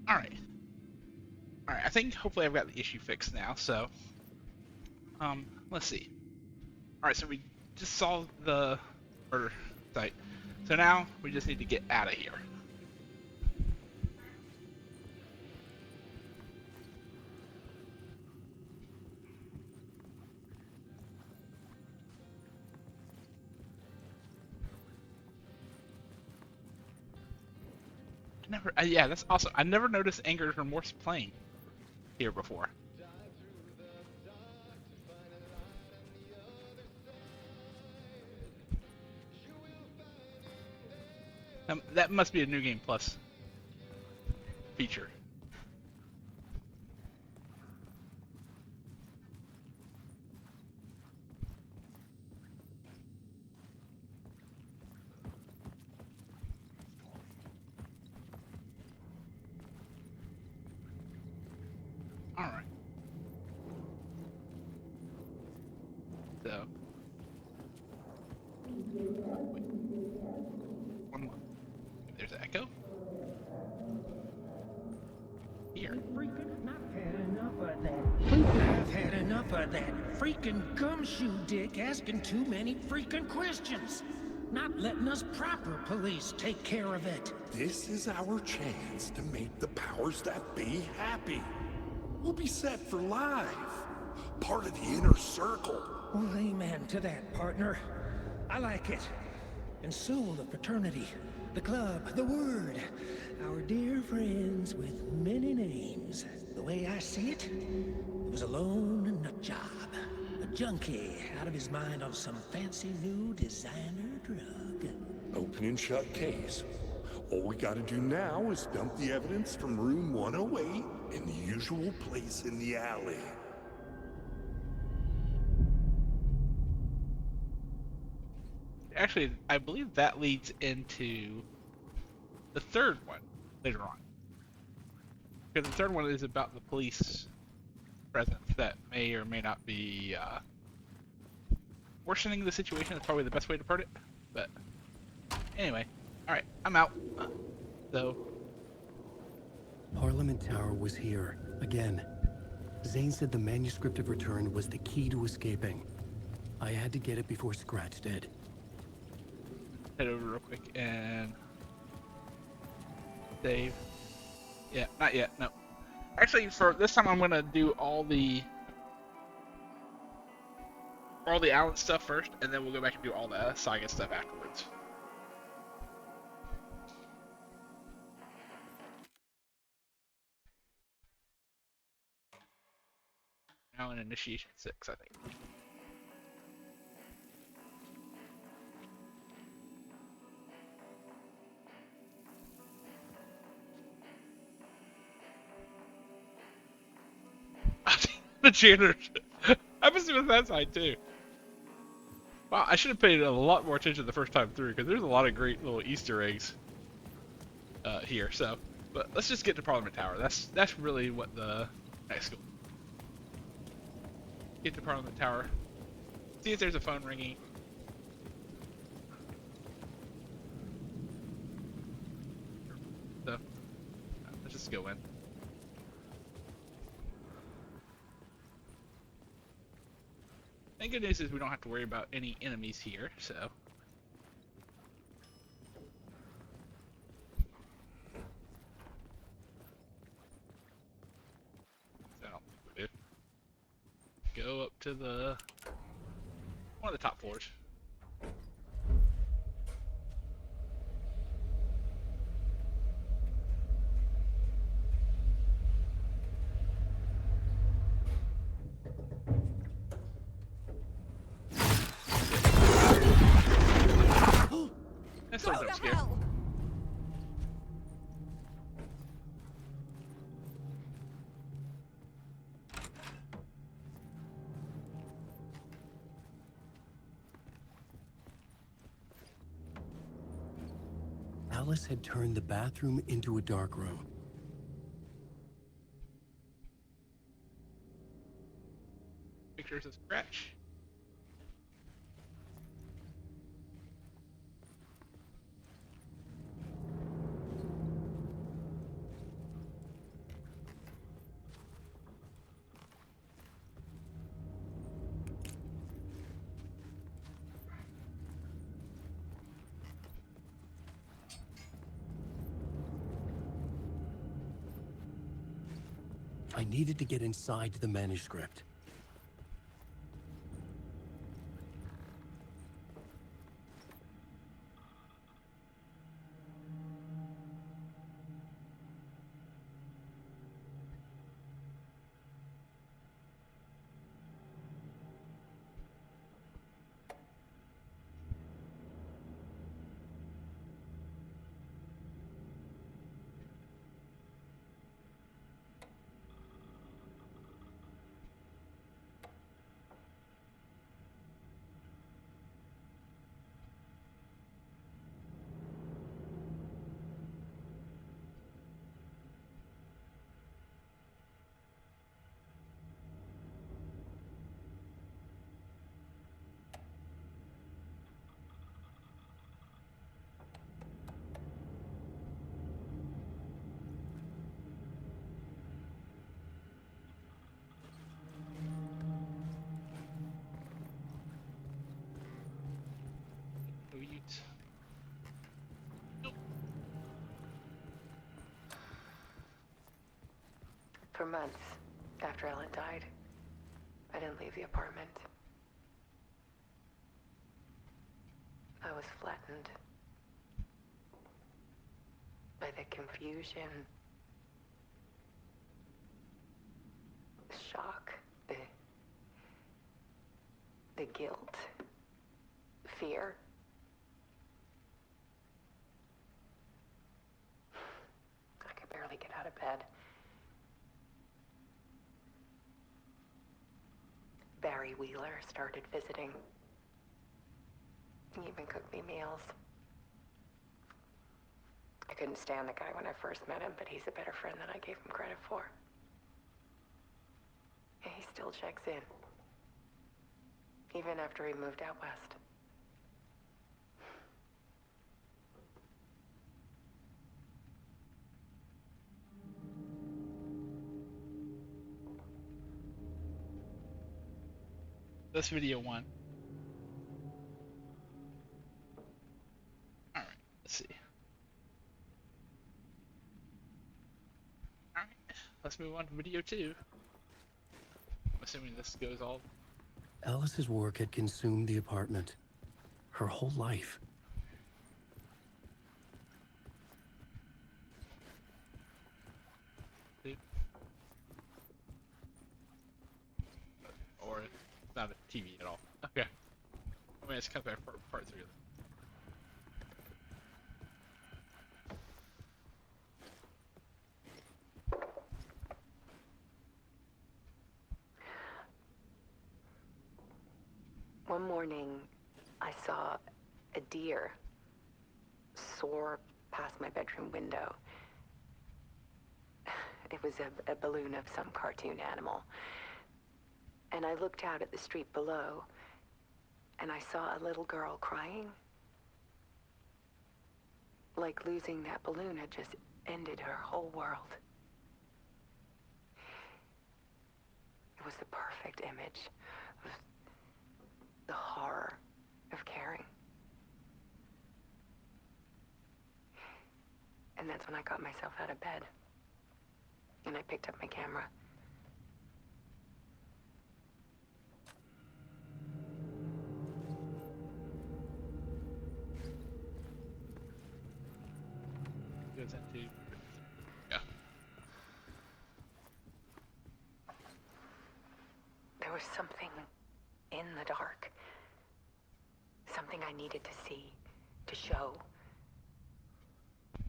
All right. All right. I think hopefully I've got the issue fixed now. So, let's see. All right. So we just solved the murder site. So now we just need to get out of here. Yeah, that's awesome. I never noticed anger and remorse playing here before. That must be a New Game Plus feature. All right. So, wait. One more. There's an echo. Here. I've had enough of that freaking gumshoe dick asking too many freaking questions. Not letting us proper police take care of it. This is our chance to make the powers that be happy. We'll be set for life. Part of the inner circle. Well, amen to that, partner. I like it. And so will the fraternity, the club, the word. Our dear friends with many names. The way I see it, it was a lone nut job. A junkie out of his mind on some fancy new designer drug. Open and shut case. All we gotta do now is dump the evidence from room 108 in the usual place in the alley. Actually, I believe that leads into the third one later on. Because the third one is about the police presence that may or may not be worsening the situation. That's probably the best way to put it. But anyway, all right, I'm out. So Parliament Tower was here, again. Zane said the manuscript of return was the key to escaping. I had to get it before Scratch did. Head over real quick and save. Yeah, not yet. No. Actually, for this time, I'm gonna do all the Alan stuff first, and then we'll go back and do all the Saga stuff afterwards. Now in Initiation 6, I think. The janitor. I was doing that side too. Wow, I should have paid a lot more attention the first time through because there's a lot of great little Easter eggs here. So, but let's just get to Parliament Tower. That's really what the next goal. Get to Parliament Tower. See if there's a phone ringing. So, let's just go in. And good news is we don't have to worry about any enemies here, so. Go up to one of the top floors. That's a little scary. Alice had turned the bathroom into a dark room. Pictures of Scratch. I needed to get inside the manuscript. For months after Ellen died, I didn't leave the apartment. I was flattened by the confusion, the shock, the guilt, fear. I could barely get out of bed. Barry Wheeler started visiting. He even cooked me meals. I couldn't stand the guy when I first met him, but he's a better friend than I gave him credit for. And he still checks in. Even after he moved out west. That's video 1. All right, let's see. All right, let's move on to video 2. I'm assuming this goes all. Alice's work had consumed the apartment. Her whole life. Or it's not a TV at all. Okay. I mean, it's kind of part 3. One morning, I saw a deer soar past my bedroom window. It was a balloon of some cartoon animal. And I looked out at the street below, and I saw a little girl crying. Like losing that balloon had just ended her whole world. It was the perfect image of the horror of caring. And that's when I got myself out of bed. And I picked up my camera. Goes into. Yeah. There was something in the dark. Something I needed to see, to show.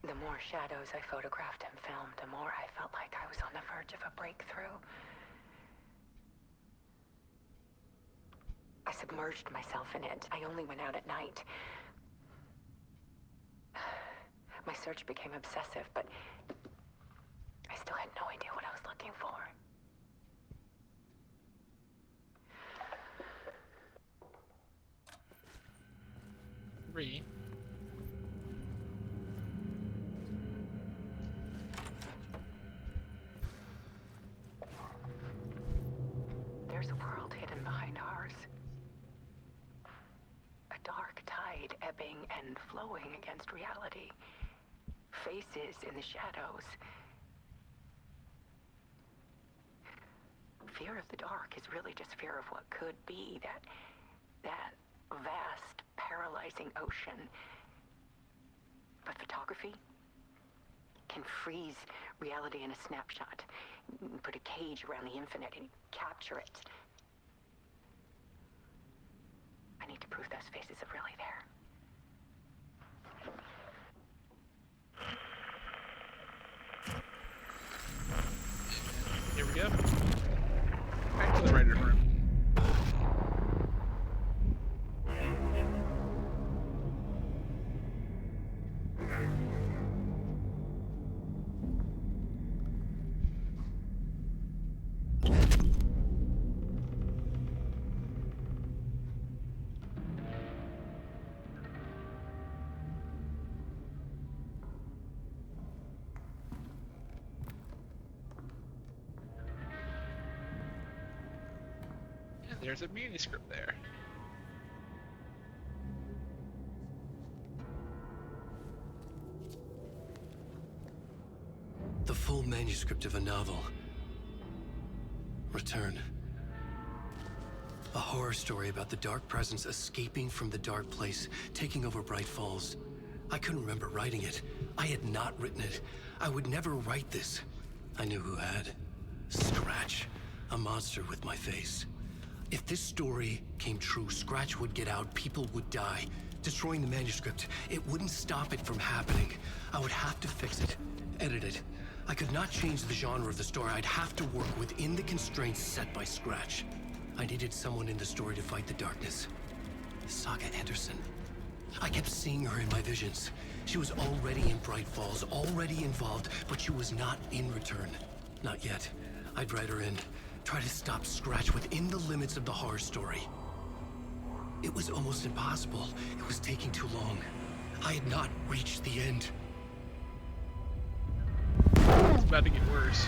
The more shadows I photographed and filmed, the more I felt like I was on the verge of a breakthrough. I submerged myself in it. I only went out at night. My search became obsessive, but I still had no idea what I was looking for. Three. There's a world hidden behind ours. A dark tide ebbing and flowing against reality. Faces in the shadows. Fear of the dark is really just fear of what could be, that vast, paralyzing ocean. But photography can freeze reality in a snapshot, put a cage around the infinite and capture it. I need to prove those faces are really there. Here we go. Back to the writer's room. There's a manuscript there. The full manuscript of a novel. Return. A horror story about the dark presence escaping from the dark place, taking over Bright Falls. I couldn't remember writing it. I had not written it. I would never write this. I knew who had. Scratch. A monster with my face. If this story came true, Scratch would get out, people would die. Destroying the manuscript, it wouldn't stop it from happening. I would have to fix it, edit it. I could not change the genre of the story. I'd have to work within the constraints set by Scratch. I needed someone in the story to fight the darkness. Saga Anderson. I kept seeing her in my visions. She was already in Bright Falls, already involved, but she was not in Return. Not yet. I'd write her in. Try to stop Scratch within the limits of the horror story. It was almost impossible. It was taking too long. I had not reached the end. It's about to get worse.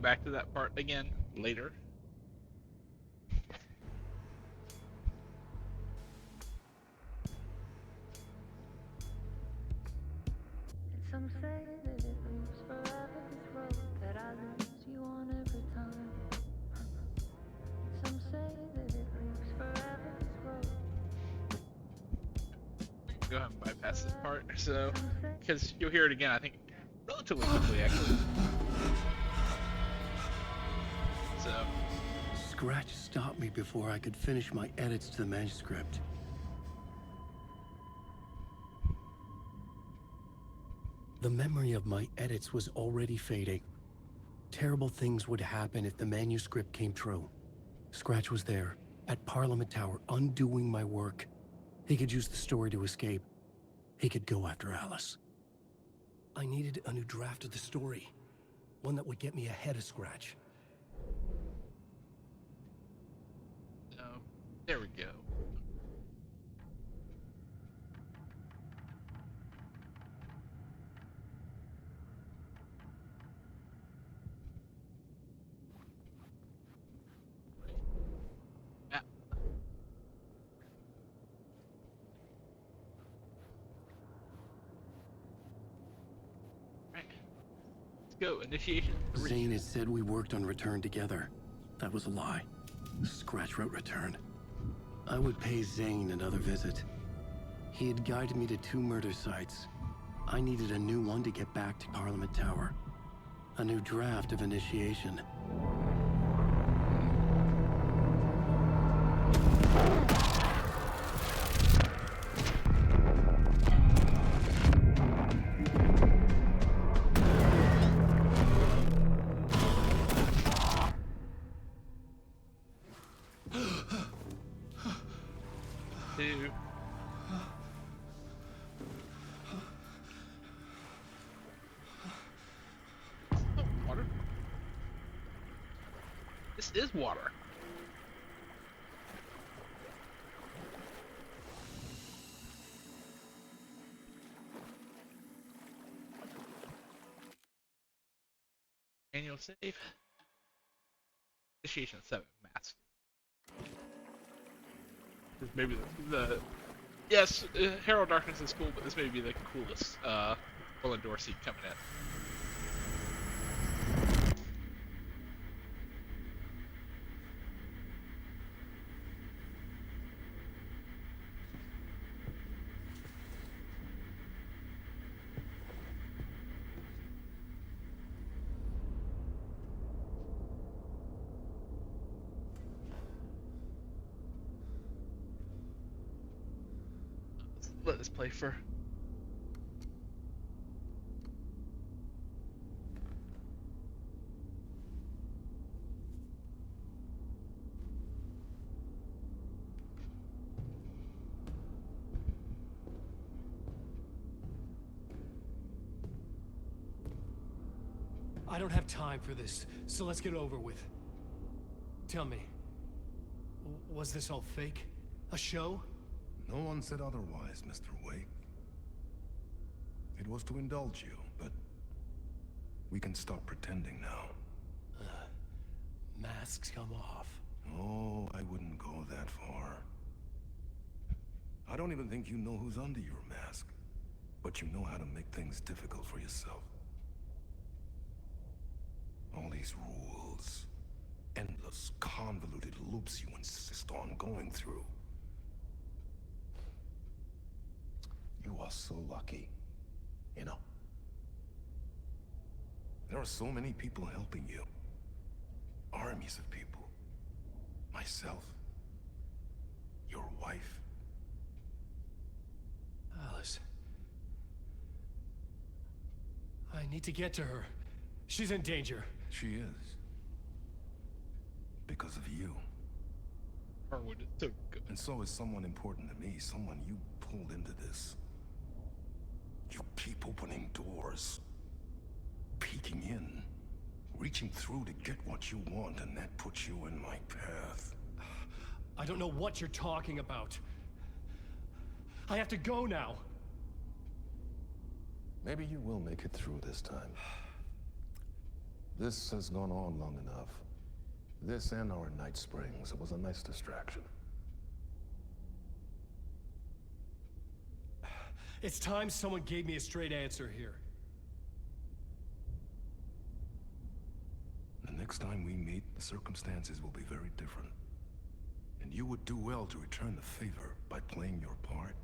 back to that part again later. Some say that it moves forever, this road that I lose you on every time. Some say that it moves forever, this road. Go ahead and bypass this part, so because you'll hear it again, I think, relatively quickly, actually. So. Scratch stopped me before I could finish my edits to the manuscript. The memory of my edits was already fading. Terrible things would happen if the manuscript came true. Scratch was there, at Parliament Tower, undoing my work. He could use the story to escape. He could go after Alice. I needed a new draft of the story. One that would get me ahead of Scratch. So, there we go. Go, initiation 3. Zane had said we worked on Return together. That was a lie. Scratch wrote Return. I would pay Zane another visit. He had guided me to 2 murder sites. I needed a new one to get back to Parliament Tower. A new draft of Initiation. Water? This is water. Manual save. Initiation 7. Mask. Maybe the yes, Herald Darkness is cool, but this may be the coolest Roland Dorsey coming in. Let this play for. I don't have time for this, so let's get over with. Tell me, was this all fake? A show? No one said otherwise, Mr. Wake. It was to indulge you, but we can stop pretending now. Masks come off. Oh, I wouldn't go that far. I don't even think you know who's under your mask, but you know how to make things difficult for yourself. All these rules, endless, convoluted loops you insist on going through. You are so lucky, you know. There are so many people helping you. Armies of people. Myself. Your wife. Alice. I need to get to her. She's in danger. She is. Because of you. Harwood is so good. And so is someone important to me, someone you pulled into this. You keep opening doors, peeking in, reaching through to get what you want, and that puts you in my path. I don't know what you're talking about. I have to go now. Maybe you will make it through this time. This has gone on long enough. This and our night springs. It was a nice distraction. It's time someone gave me a straight answer here. The next time we meet, the circumstances will be very different. And you would do well to return the favor by playing your part.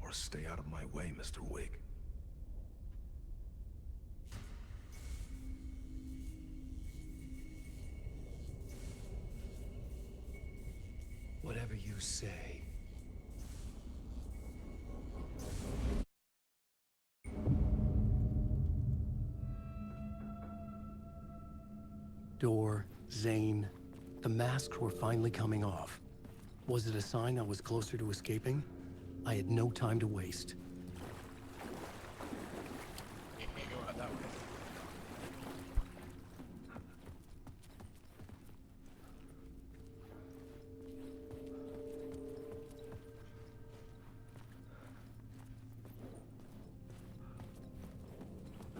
Or stay out of my way, Mr. Wig. Whatever you say. Door, Zane. The masks were finally coming off. Was it a sign I was closer to escaping? I had no time to waste. You can't go out that way.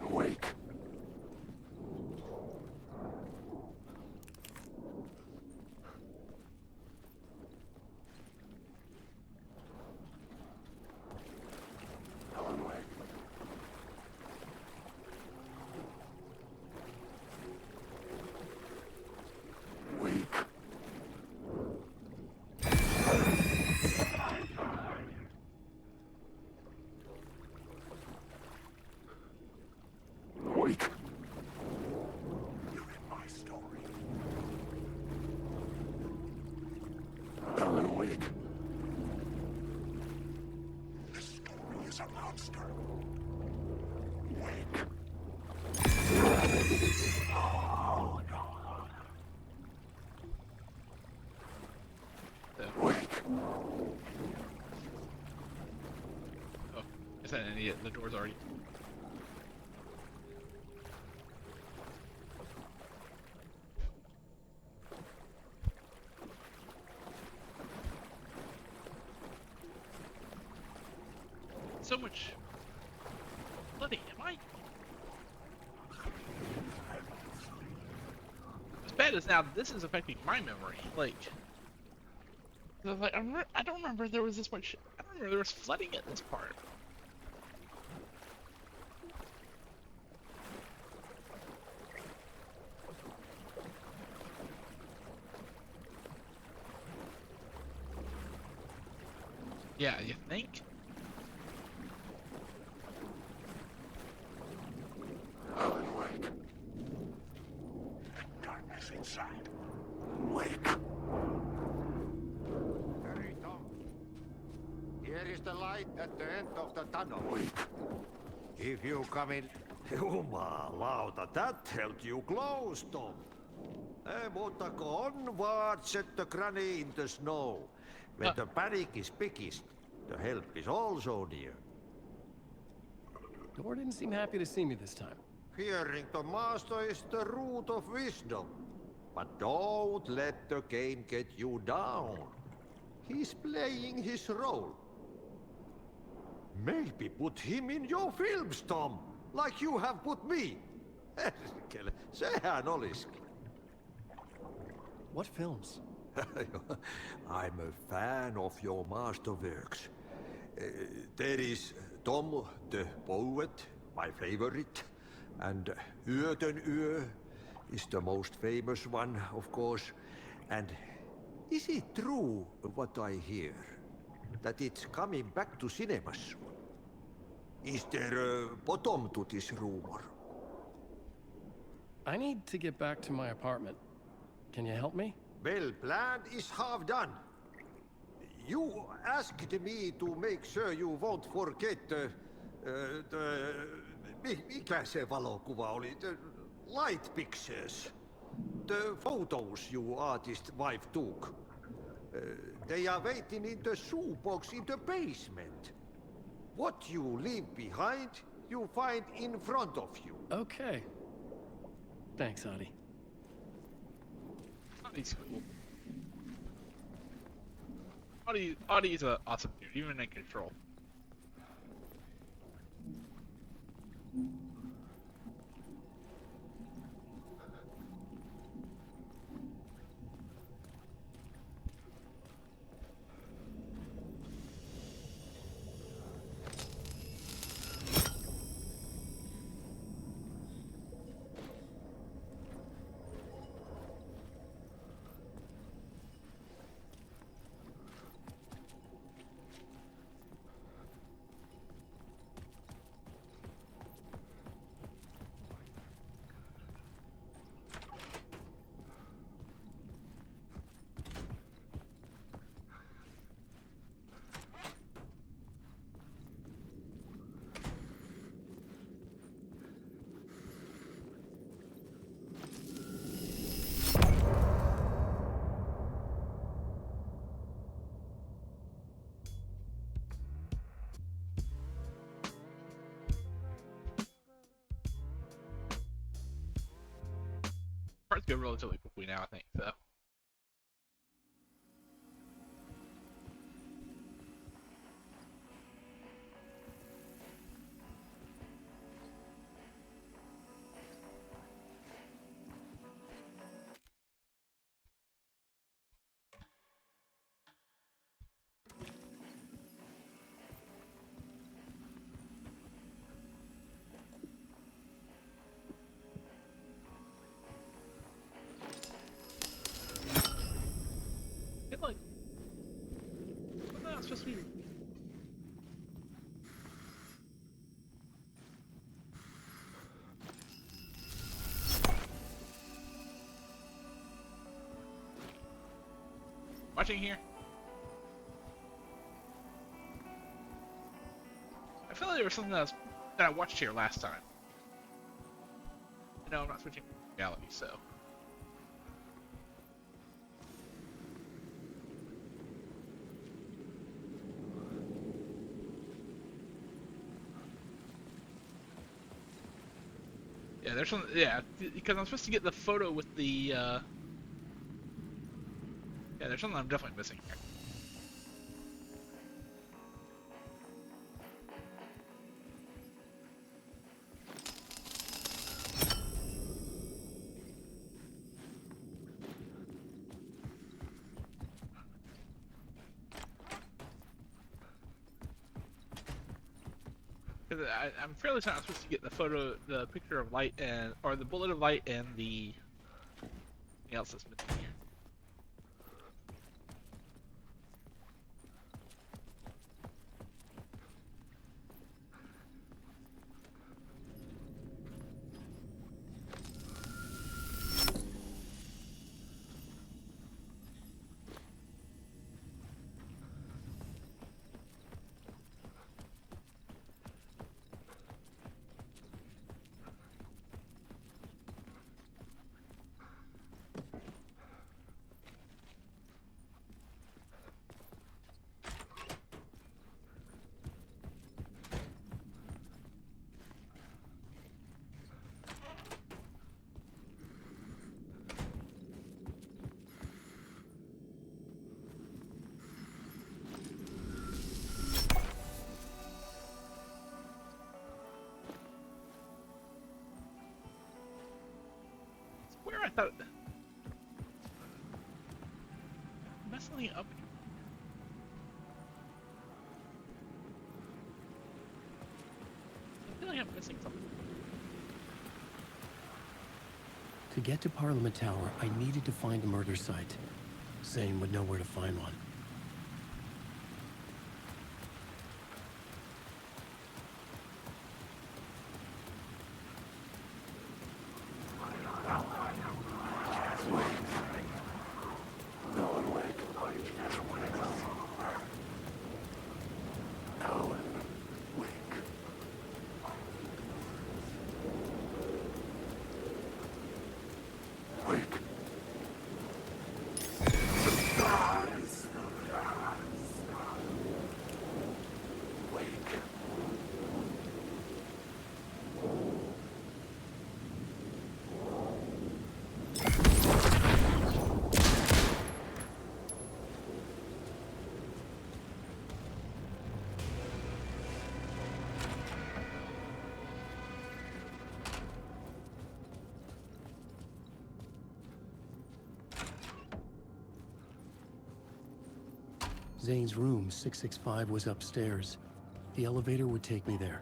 Awake. Helen Wake. Wake. Wake. You're in my story. Helen Wake. This story is a monster. Wake. Oh, no. Wake. Oh, is that an idiot? The door's already. So much bloody. Am I? As bad as now, this is affecting my memory. Like, I don't remember there was this much. I don't remember there was flooding at this part. Yeah, you think? Helen Wake. The darkness inside. Wake. Hurry, Tom. Here is the light at the end of the tunnel. Wake. If you come in... Jumalauta, that held you close, Tom. Mutta go onward, set the granny in the snow. When the panic is biggest, the help is also near. Door didn't seem happy to see me this time. Fearing the master is the root of wisdom. But don't let the game get you down. He's playing his role. Maybe put him in your films, Tom, like you have put me. Sehän olisikin. What films? I'm a fan of your masterworks. There is Tom the Poet, my favorite, and Yöten Yö is the most famous one, of course. And is it true what I hear, that it's coming back to cinemas? Is there a bottom to this rumor? I need to get back to my apartment. Can you help me? Well, plan is half done. You asked me to make sure you won't forget mikä se valokuva oli? The light pictures. The photos your artist wife took. They are waiting in the shoebox in the basement. What you leave behind, you find in front of you. Okay. Thanks, Adi. Audie's cool. Audie's an awesome dude, even in control. go relatively quickly now, I think. So. Like, what am I supposed to be? Watching here? I feel like there was something that I watched here last time. No, I'm not switching reality, so. Yeah, there's some. Yeah, because I'm supposed to get the photo with the. Yeah, there's something I'm definitely missing here. I'm fairly certain I'm supposed to get the photo, the picture of light, and or the bullet of light, and the something else that's missing here. Where I thought messing up. I feel like I'm missing something. To get to Parliament Tower, I needed to find a murder site. Zane would know where to find one. Zane's room, 665, was upstairs. The elevator would take me there.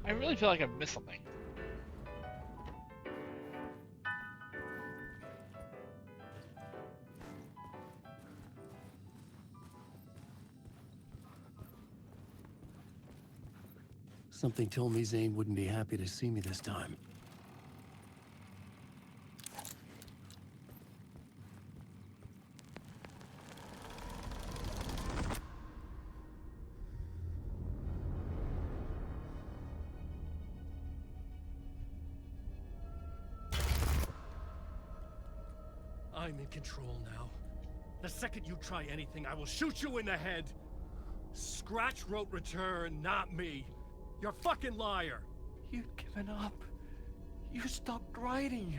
I really feel like I've missed something. Something told me Zane wouldn't be happy to see me this time. I'm in control now. The second you try anything, I will shoot you in the head. Scratch wrote return, not me. You're a fucking liar. You'd given up. You stopped writing.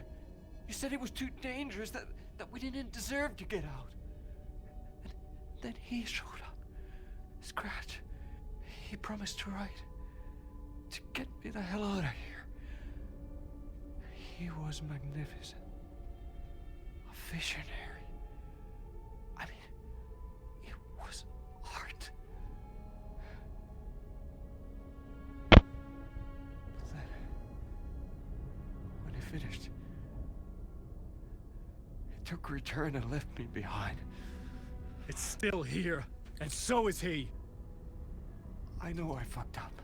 You said it was too dangerous, that we didn't deserve to get out. And then he showed up. Scratch. He promised to write. To get me the hell out of here. He was magnificent. A visionary. I mean, it was art. But then, when he finished, he took a return and left me behind. It's still here, and so is he. I know I fucked up.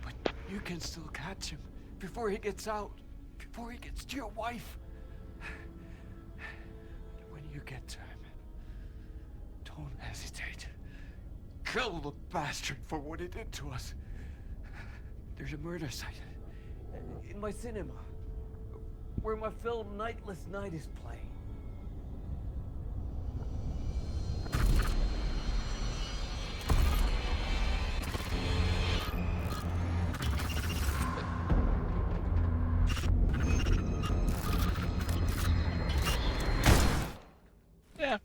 But you can still catch him before he gets out, before he gets to your wife. When you get to him, don't hesitate. Kill the bastard for what he did to us. There's a murder site in my cinema where my film Nightless Night is playing. Yeah.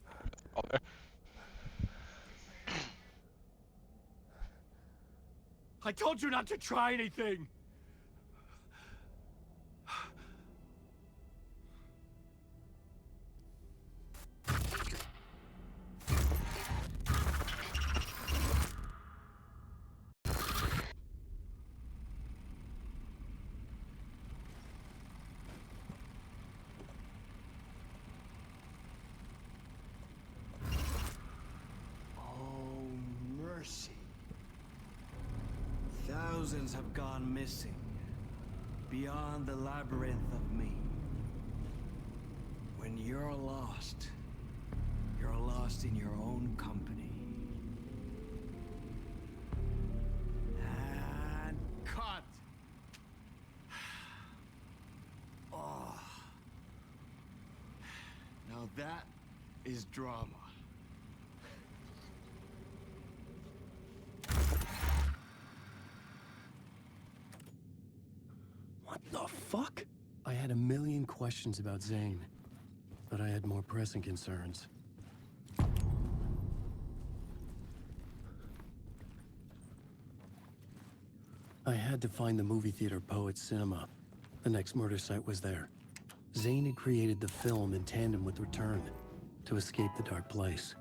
I told you not to try anything! Thousands have gone missing, beyond the labyrinth of me. When you're lost in your own company. And cut! Oh. Now that is drama. What the fuck? I had a million questions about Zane, but I had more pressing concerns. I had to find the movie theater Poets Cinema. The next murder site was there. Zane had created the film in tandem with Return to escape the dark place.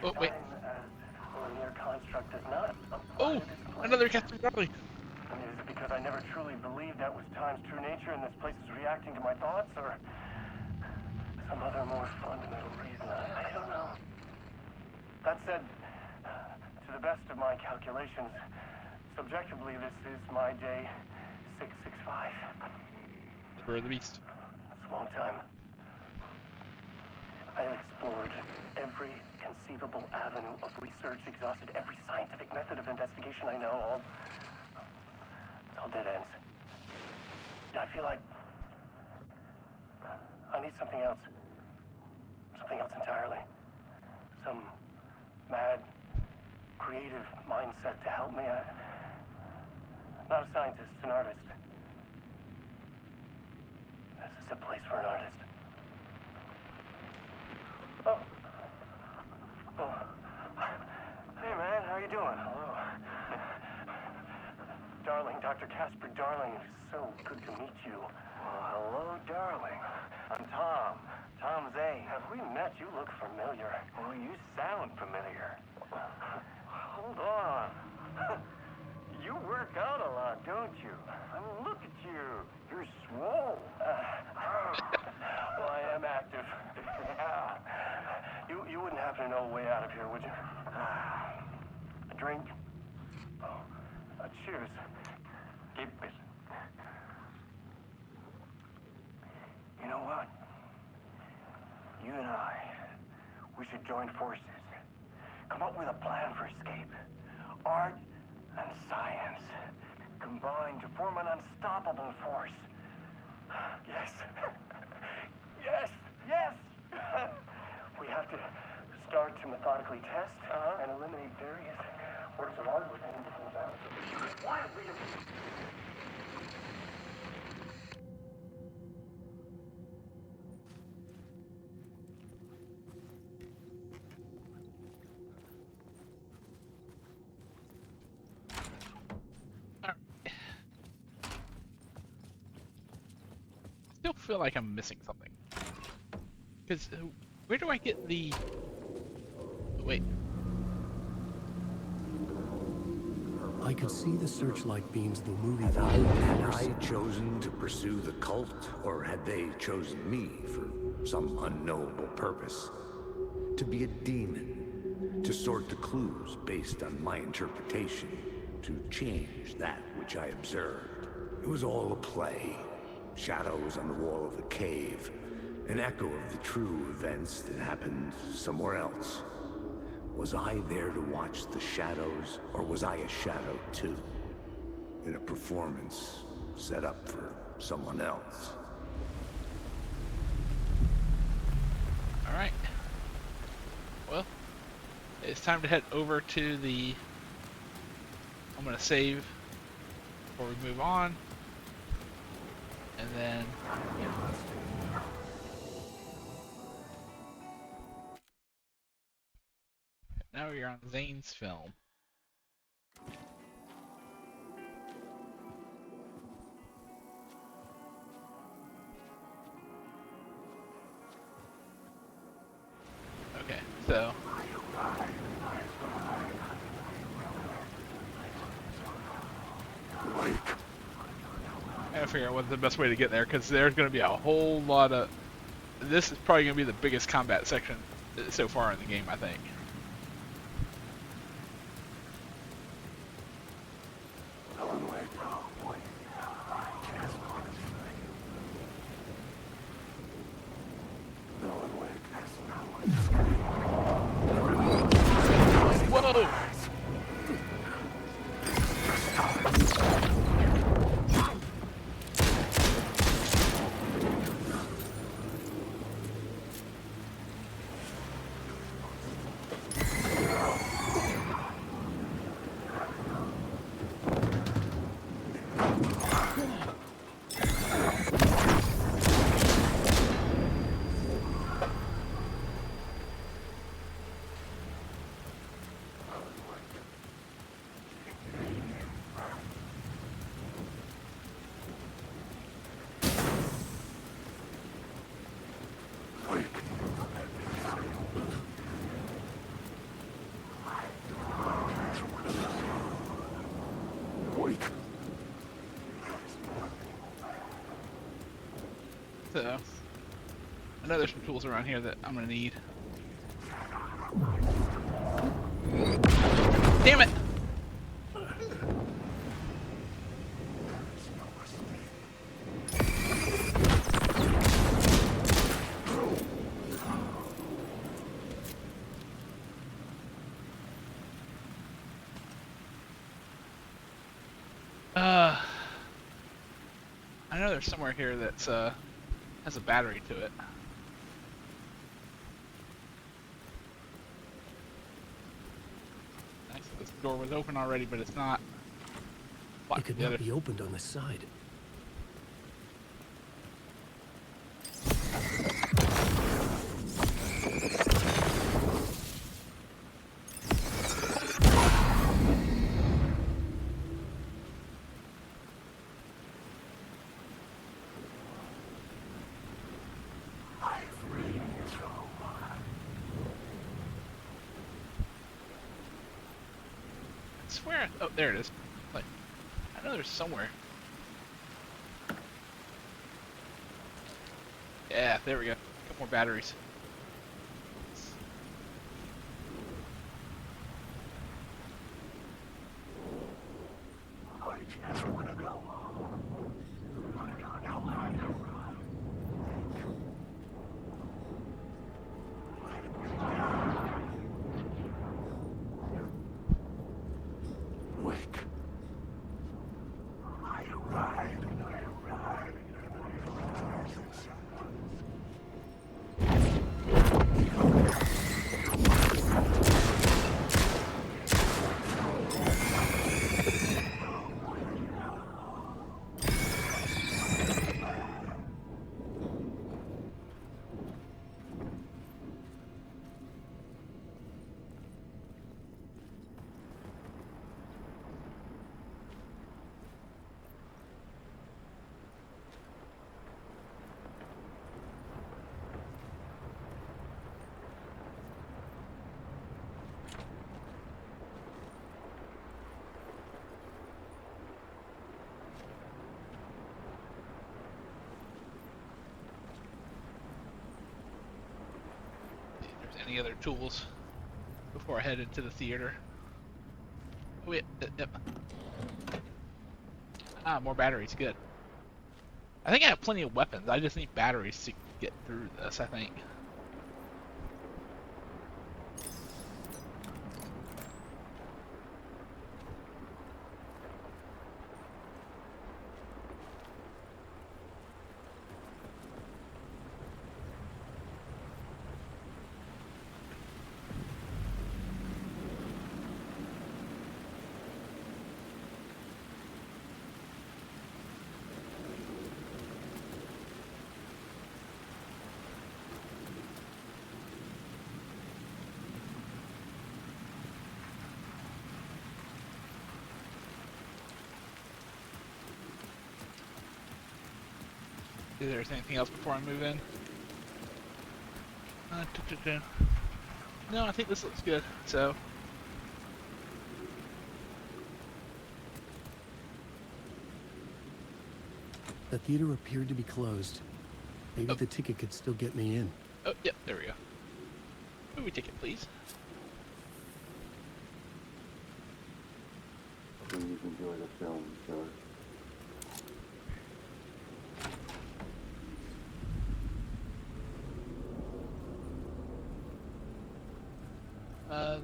Oh, wait. Linear construct is not. Oh, another Catherine Darling. I mean, is it because I never truly believed that was time's true nature and this place is reacting to my thoughts, or some other more fundamental reason? I don't know. That said, to the best of my calculations, subjectively, this is my day 665. Number of the beast. That's a long time. I have explored every conceivable avenue of research, exhausted every scientific method of investigation I know. It's all dead ends. I feel like I need something else. Something else entirely. Some mad, creative mindset to help me. I'm not a scientist, an artist. This is a place for an artist. Oh. Hey, man, how you doing? Hello. Darling, Dr. Casper Darling, it is so good to meet you. Well, hello, darling. I'm Tom. Tom Zane. Have we met? You look familiar. Well, you sound familiar. Hold on. You work out a lot, don't you? I mean, look at you. You're swole. Well, I am active. Yeah. You wouldn't happen to know a way out of here, would you? You and I, we should join forces. Come up with a plan for escape. Art and science combine to form an unstoppable force. Yes. Yes. Yes. We have to start to methodically test and eliminate various works of art within the bounds of quietly. Still feel like I'm missing something. Because where do I get the... Wait. I could see the searchlight beams of the movie that Had I chosen to pursue the cult, or had they chosen me for some unknowable purpose? To be a demon, to sort the clues based on my interpretation, to change that which I observed. It was all a play. Shadows on the wall of the cave, an echo of the true events that happened somewhere else. Was I there to watch the shadows, or was I a shadow too? In a performance set up for someone else? Alright. Well, it's time to head over to the... I'm gonna save before we move on. And then... Now you're on Zane's film. Okay, so... I gotta figure out what's the best way to get there, because there's gonna be a whole lot of... This is probably gonna be the biggest combat section so far in the game, I think. Whoa! So, I know there's some tools around here that I'm gonna need. Damn it! I know there's somewhere here that's has a battery to it. Nice. This door was open already, but it's not. It could not be opened on the side. I swear. Oh, there it is. Like, I know there's somewhere. Yeah, there we go. A couple more batteries. any other tools before I head into the theater. Oh, yeah, yep. Ah, more batteries, good. I think I have plenty of weapons. I just need batteries to get through this, I think. Is there anything else before I move in? No, I think this looks good. So, the theater appeared to be closed. Maybe the ticket could still get me in. oh, yep, there we go. Movie ticket, please. Please enjoy the film, sir.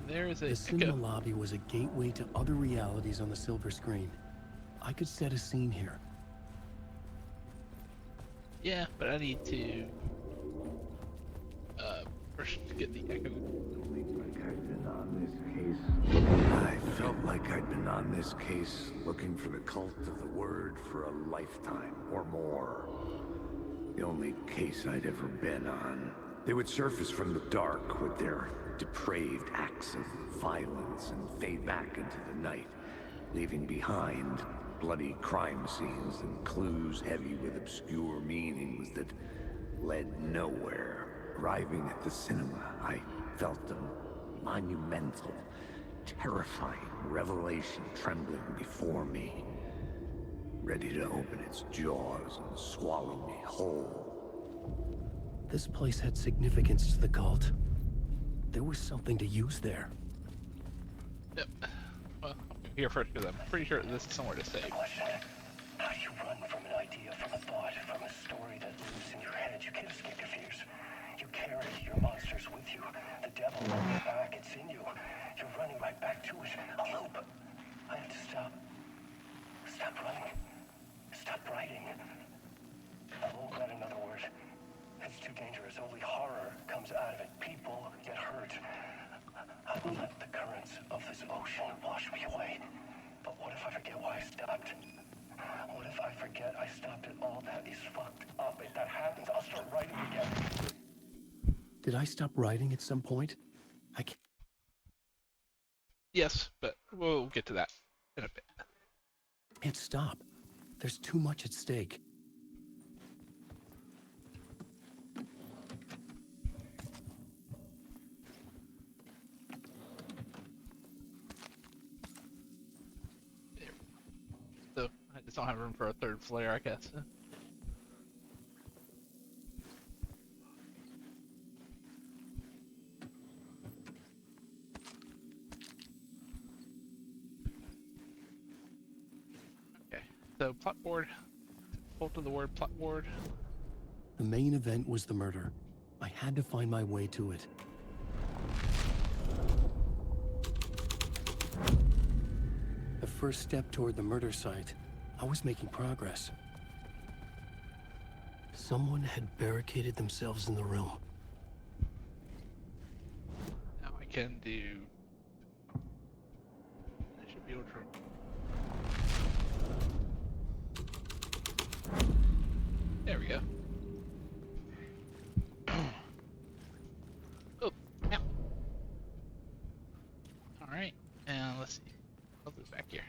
There is a The cinema lobby was a gateway to other realities on the silver screen. I could set a scene here. Yeah, but I need to first get the echo. I felt like I'd been on this case looking for the cult of the word for a lifetime or more. The only case I'd ever been on. They would surface from the dark with their depraved acts of violence and fade back into the night, leaving behind bloody crime scenes and clues heavy with obscure meanings that led nowhere. Arriving at the cinema, I felt a monumental, terrifying revelation trembling before me, ready to open its jaws and swallow me whole. This place had significance to the cult. There was something to use there. Yep. Well, I'm here first because I'm pretty sure this is somewhere to stay. How do you run from an idea, from a thought, from a story that lives in your head? You can't escape your fears. You carry your monsters with you. The devil on your back, it's in you. You're running right back to it. A loop. I have to stop. Stop running. Stop writing. I won't let another word. It's too dangerous. Only horror comes out of it. People get hurt. I will let the currents of this ocean wash me away. But what if I forget why I stopped? What if I forget I stopped it all? That is fucked up. If that happens, I'll start writing again. Did I stop writing at some point? I can't... Yes, but we'll get to that in a bit. Can't stop. There's too much at stake. So I just don't have room for a third flare, I guess. Okay, so plot board. Hold to the word plot board. The main event was the murder. I had to find my way to it. The first step toward the murder site. I was making progress. Someone had barricaded themselves in the room. Now I can do... I should be able to... There we go. Oh, ow. Alright, and let's see. I'll move back here.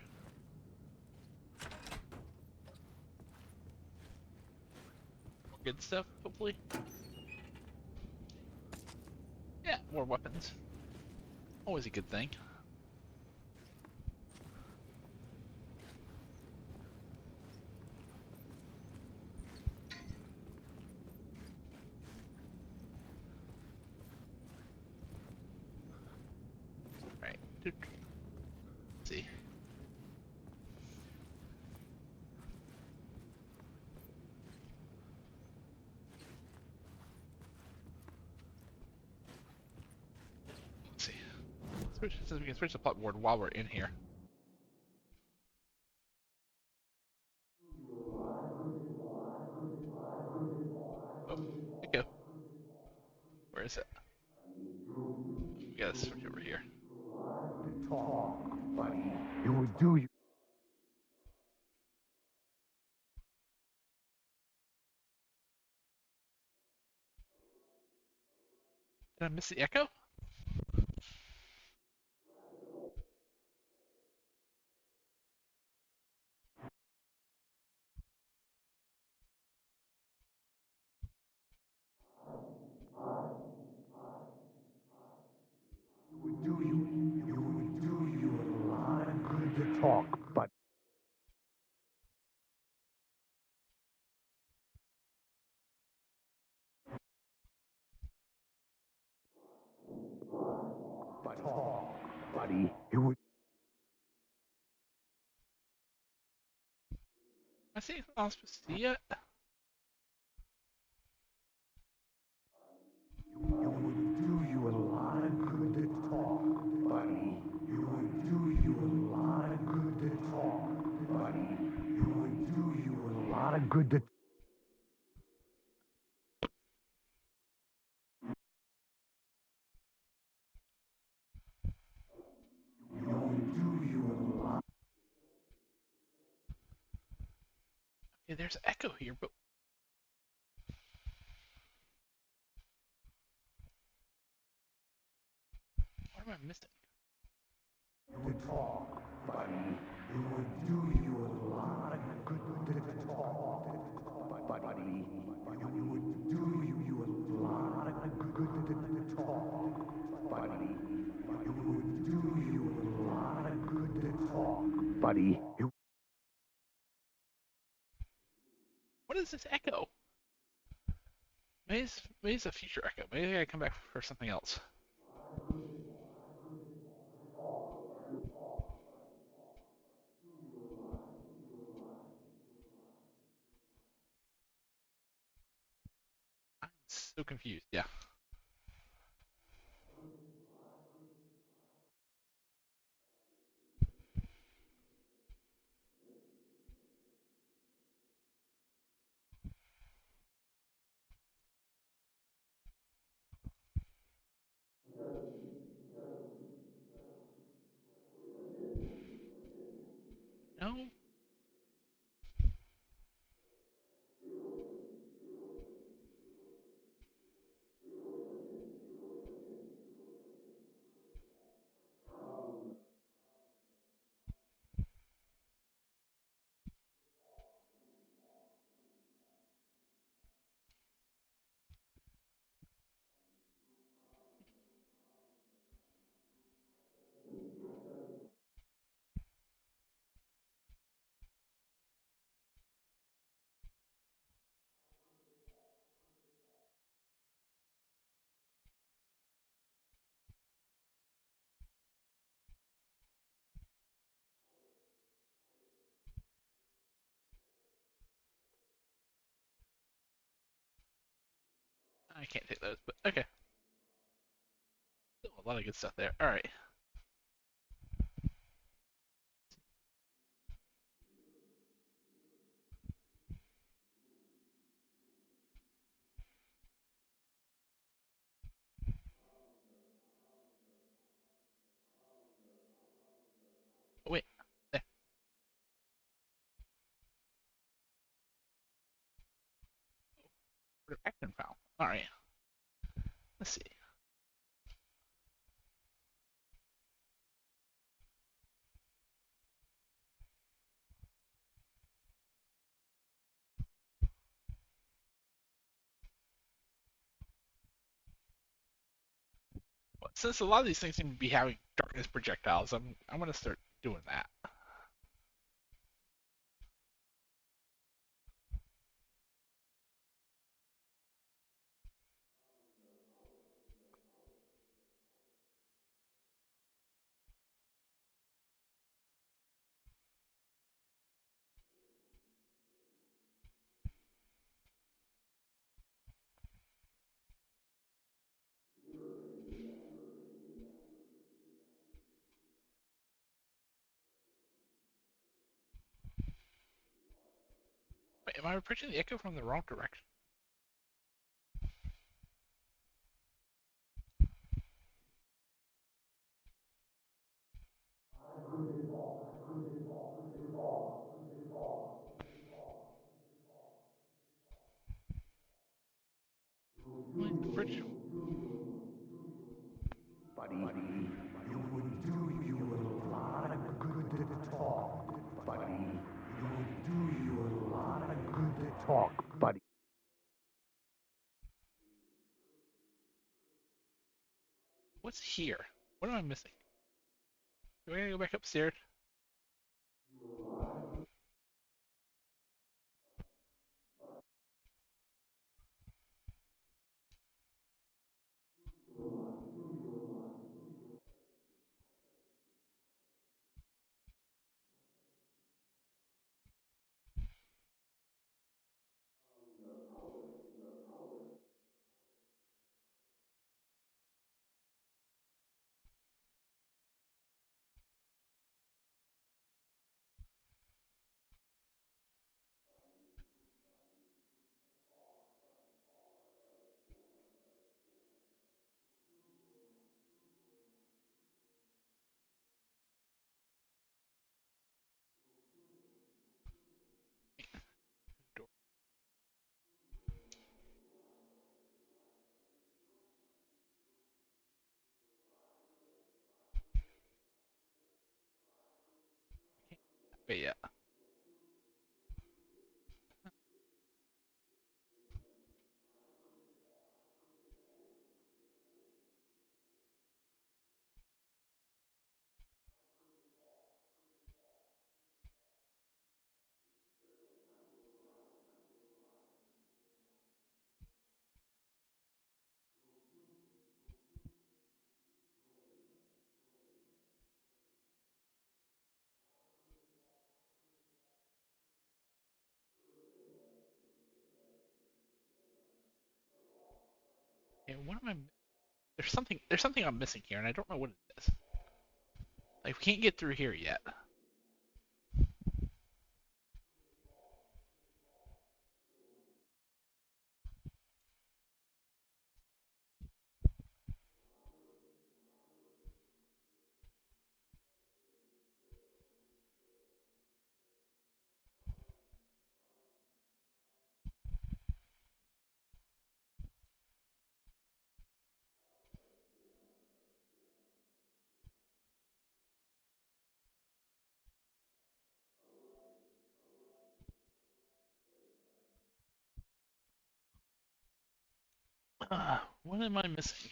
More good stuff, hopefully. Yeah, more weapons. Always a good thing. Since we can switch the plot board while we're in here. Oh, Echo. Where is it? We gotta switch over here. Talk, buddy. You would do you. Did I miss the echo? You would do you a lot of good to talk, but. But talk, buddy. You would. Am I seeing something I'm supposed to see yet? You would do you a lot of good to talk, buddy. You would do you a lot of good to talk, buddy. You would do you a lot of good to. You would do you a lot. Okay, there's echo here, but what am I missing? To talk, buddy. You would do you a lot of good to talk, buddy. You would do you a lot of good to talk, buddy. You would do you a lot of good to talk, buddy. What is this echo? Maybe it's a future echo. Maybe I gotta come back for something else. I'm so confused. Yeah. No. I can't take those, but okay. Still a lot of good stuff there. All right. Oh, wait. There. Action file. All right. Let's see. Well, since a lot of these things seem to be having darkness projectiles, I'm gonna start doing that. Am I approaching the echo from the wrong direction? Like the bridge. Buddy, you would do you a lot of good to talk. Buddy, you would do you a lot of good to talk, buddy. What's here? What am I missing? Do I gotta go back upstairs? Door. But yeah. And what am I? There's something I'm missing here, and I don't know what it is. Like we can't get through here yet. What am I missing?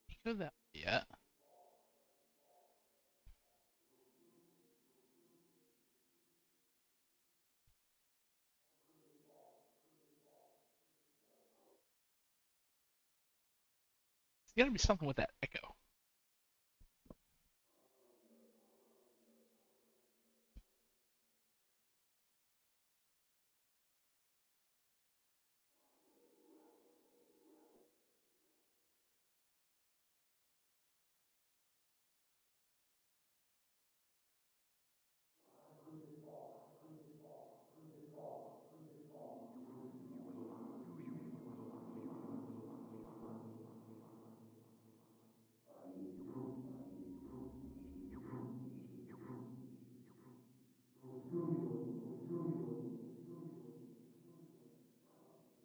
Can't go that way yet. There's gotta be something with that echo.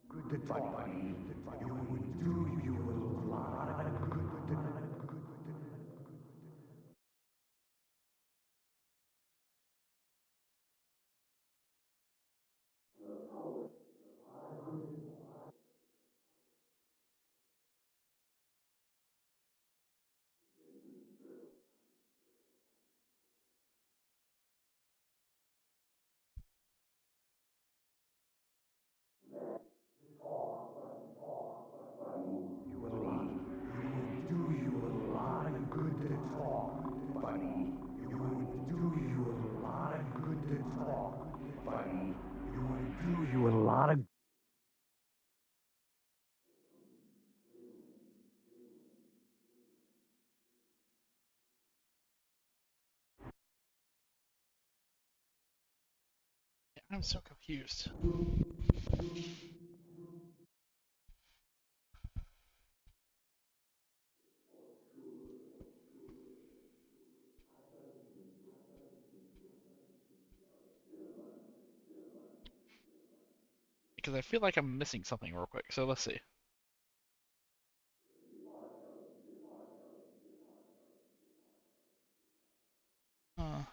Good to talk, buddy. You would do you a lot of good to I'm so confused. Because I feel like I'm missing something real quick. So let's see. Uh,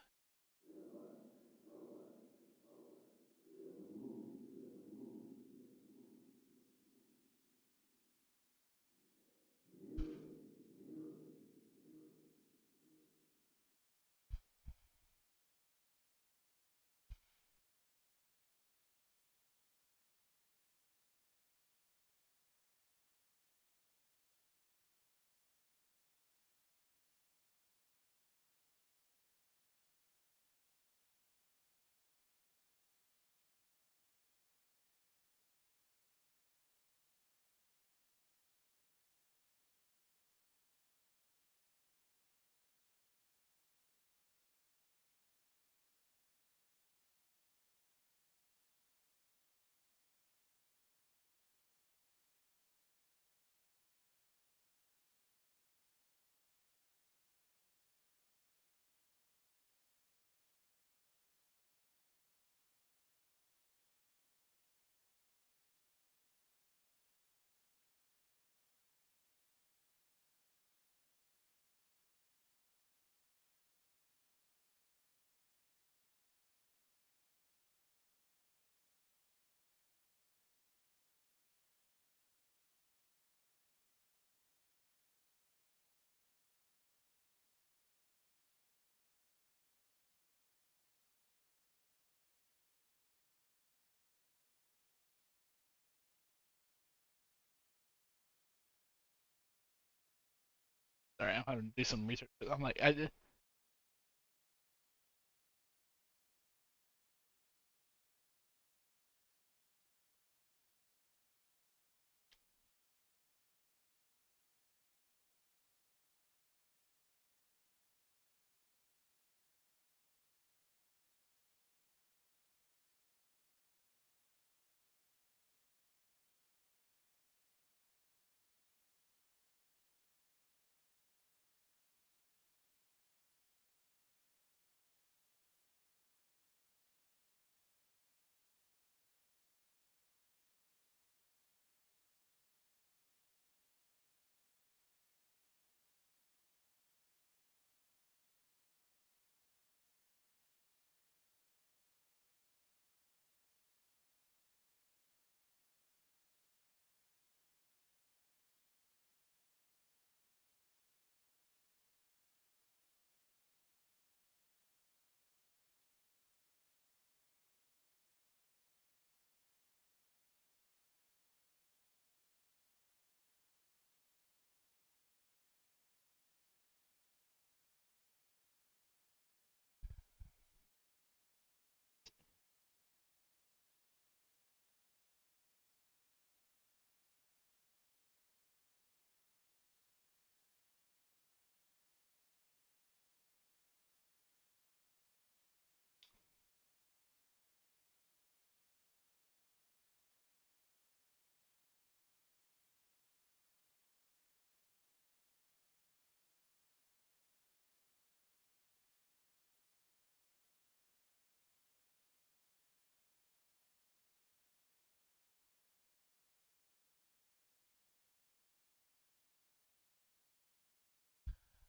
Sorry, I'm having to do some research. I'm like, oh,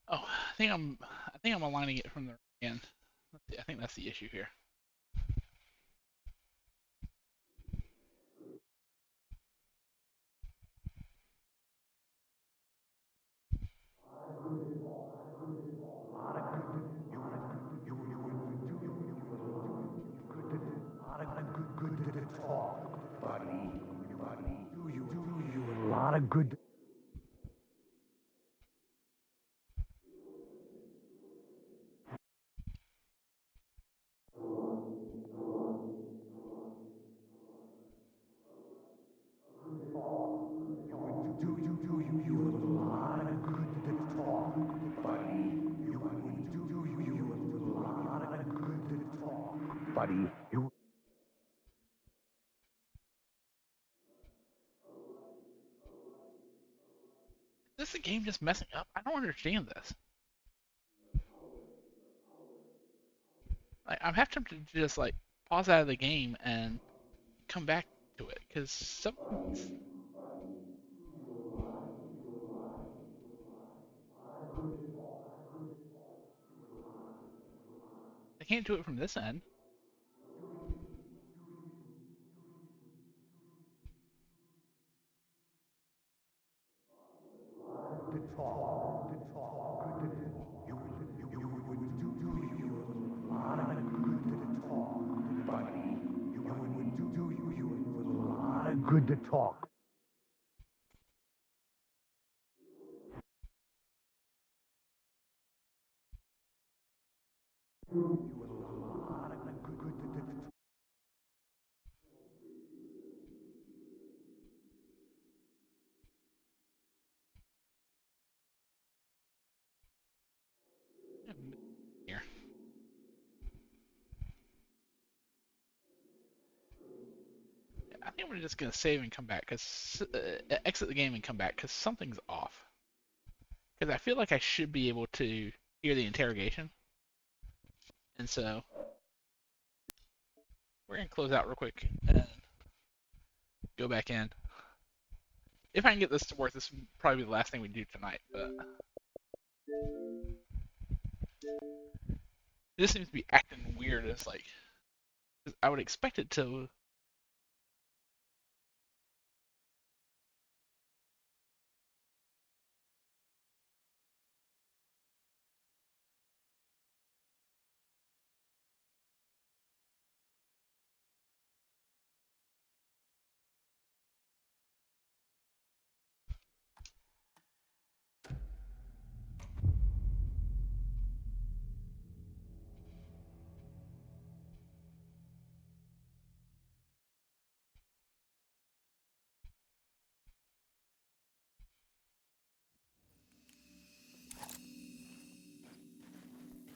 I think I'm aligning it from the end. I think that's the issue here. A lot of good. Buddy, you game just messing up? I don't understand this. Like, I'm half tempted to just like pause out of the game and come back to it because something's. I can't do it from this end. Good to talk. Here. I think we're just gonna save and come back because exit the game and come back because something's off. Because I feel like I should be able to hear the interrogation, and so we're gonna close out real quick and go back in. If I can get this to work, this would probably be the last thing we do tonight. But this seems to be acting weird. It's like I would expect it to.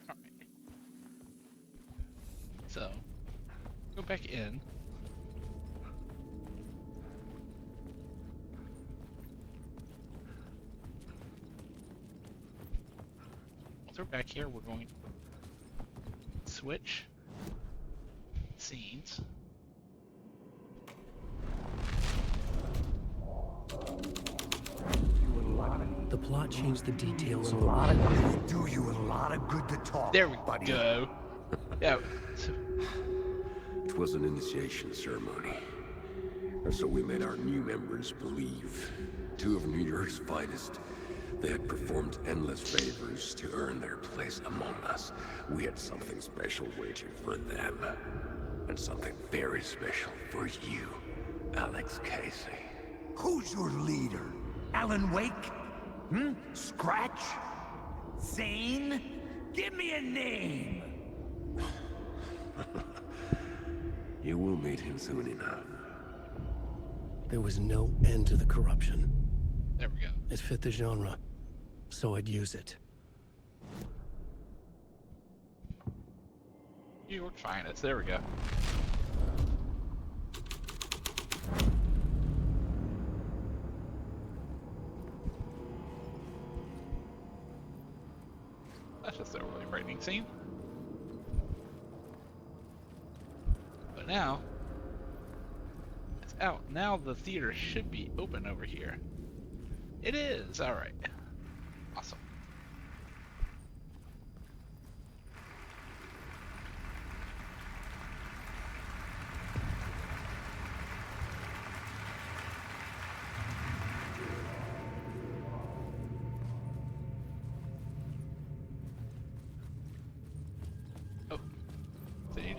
All right. So go back in. Once we're back here, we're going to switch scenes. The plot changed the details of Do you a lot of good to talk. There we buddy. go. Yeah. It was an initiation ceremony. Or so we made our new members believe. Two of New York's finest. They had performed endless favors to earn their place among us. We had something special waiting for them. And something very special for you, Alex Casey. Who's your leader? Alan Wake? Scratch? Zane? Give me a name! You will meet him soon enough. There was no end to the corruption. There we go. It fit the genre, so I'd use it. New York finest. There we go. That's just a really frightening scene. But now, it's out. Now the theater should be open over here. It is! Alright. Awesome. Oh. Sage.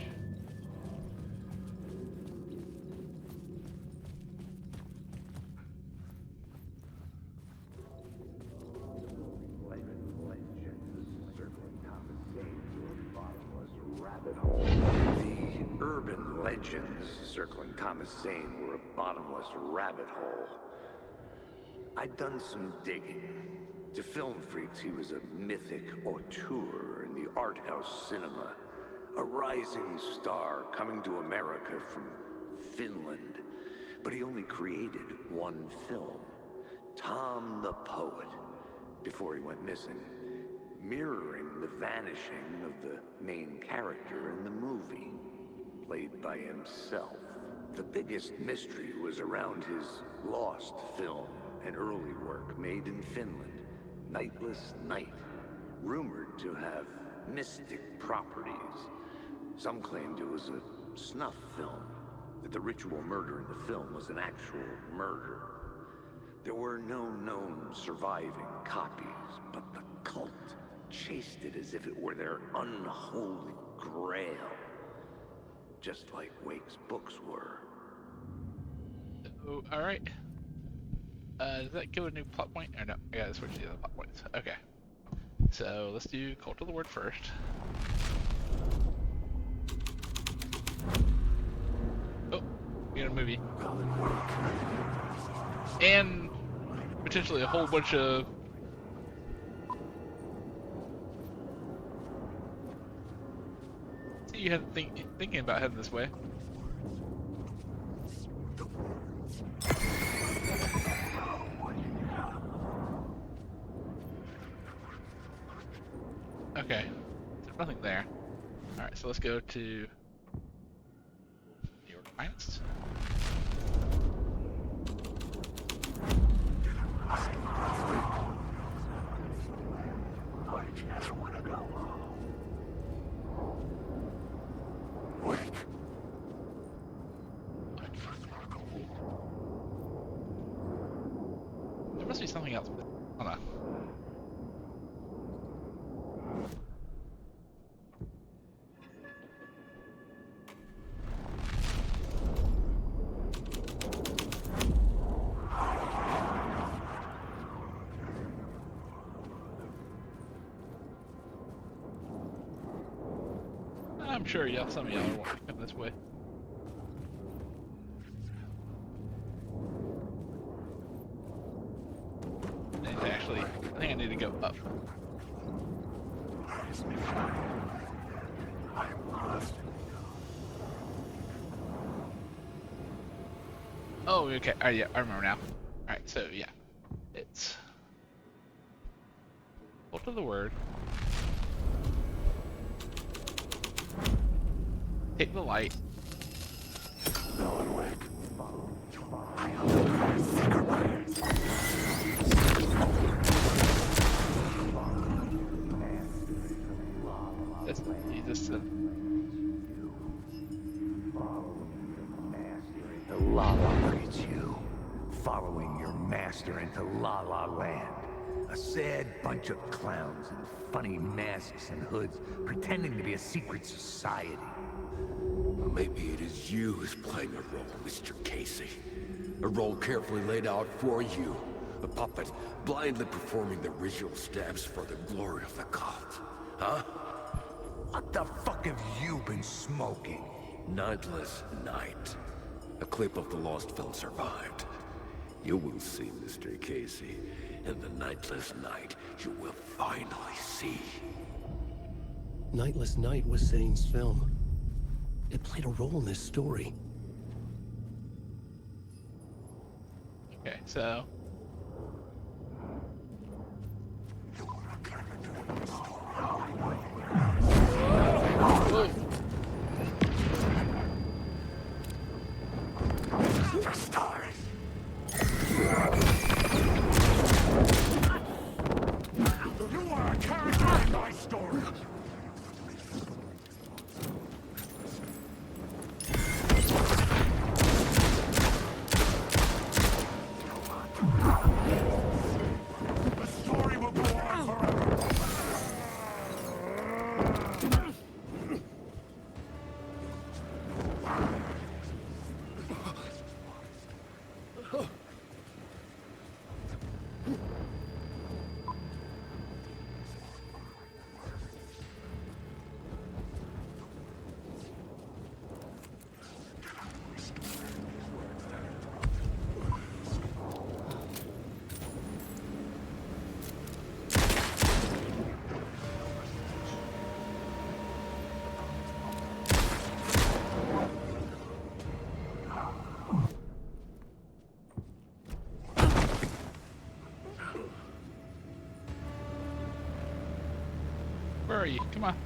The urban legends circling Thomas Zane were a bottomless rabbit hole. I'd done some digging. To film freaks, he was a mythic auteur in the art house cinema. A rising star coming to America from Finland. But he only created one film. Tom the Poet. before he went missing, mirroring the vanishing of the main character in the movie, played by himself. The biggest mystery was around his lost film, an early work made in Finland, Nightless Night, rumored to have mystic properties. Some claimed it was a snuff film, that the ritual murder in the film was an actual murder. There were no known surviving copies, but the cult chased it as if it were their unholy grail. Just like Wake's books were. Oh, alright. Does that give a new plot point? Or no, I gotta switch to the other plot points. Okay. So let's do Cult of the Word first. Oh, we got a movie. And potentially a whole bunch of... See, you had thinking about heading this way. Okay, there's nothing there. Alright, so let's go to New York Finest. There must be something else. Hold on. I'm sure some of y'all want to come this way. I think I need to go up. Oh, okay. Alright, yeah, I remember now. Alright, so yeah. It's Cult of the Word. Take the light. Jesus. The La La It's you, following your master into La La Land. A sad bunch of clowns in funny masks and hoods, pretending to be a secret society. Maybe it is you who's playing a role, Mr. Casey. A role carefully laid out for you. A puppet, blindly performing the ritual steps for the glory of the cult. Huh? What the fuck have you been smoking? Nightless Night. A clip of the lost film survived. You will see, Mr. Casey. In the Nightless Night, you will finally see. Nightless Night was Zane's film. It played a role in this story. Okay, so... Whoa. Stars. You are a character in my story. Where are you? Come on.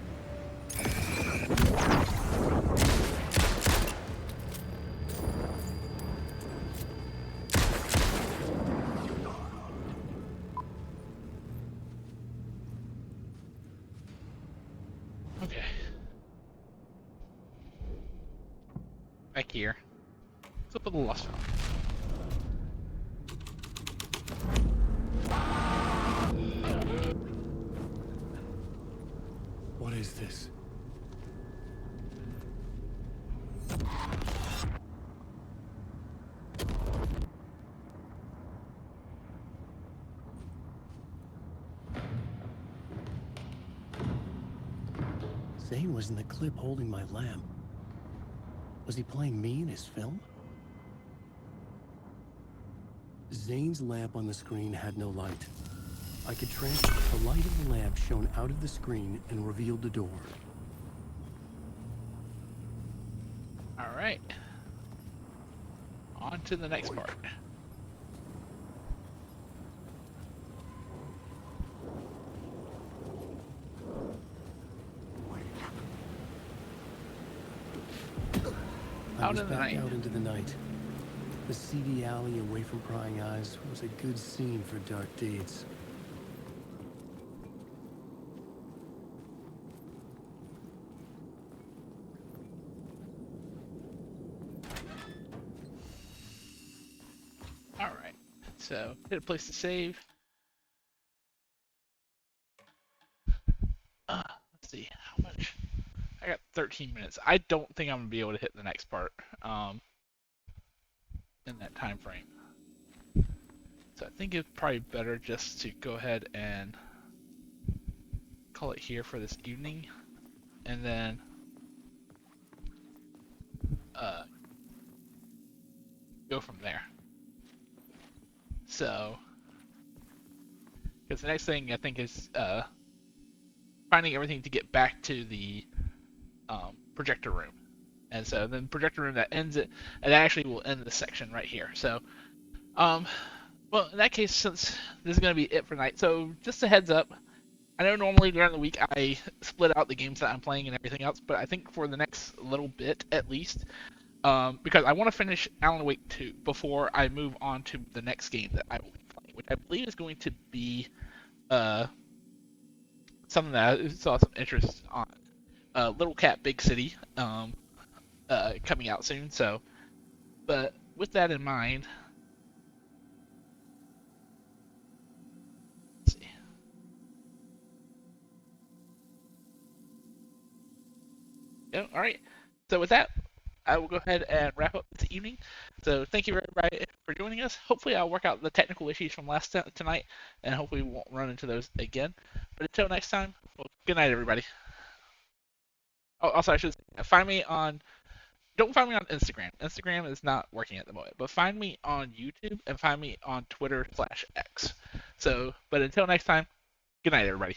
Okay. Back here. Let's open the lost file. What is this? Zane was in the clip holding my lamp. Was he playing me in his film? Zane's lamp on the screen had no light. I could transfer the light of the lamp shone out of the screen and revealed the door. All right. On to the next part. I was back out into the night. The seedy alley away from prying eyes was a good scene for dark deeds. All right. So, hit a place to save. Let's see, how much? I got 13 minutes. I don't think I'm gonna be able to hit the next part in that time frame. So I think it's probably better just to go ahead and call it here for this evening, and then go from there. So, because the next thing I think is finding everything to get back to the projector room. And so then projector room, that ends it, and that actually will end the section right here. So, well, in that case, since this is going to be it for night, so just a heads up, I know normally during the week I split out the games that I'm playing and everything else, but I think for the next little bit at least, because I want to finish Alan Wake 2 before I move on to the next game that I will be playing, which I believe is going to be something that I saw some interest on. Little Cat Big City coming out soon. So, but with that in mind, let's see. Yeah, all right. So with that, I will go ahead and wrap up this evening. So thank you everybody for joining us. Hopefully I'll work out the technical issues from last tonight, and hopefully we won't run into those again. But until next time, well, good night everybody. Oh, also I should say, don't find me on Instagram. Instagram is not working at the moment, but find me on YouTube and find me on Twitter/X. So, but until next time, good night everybody.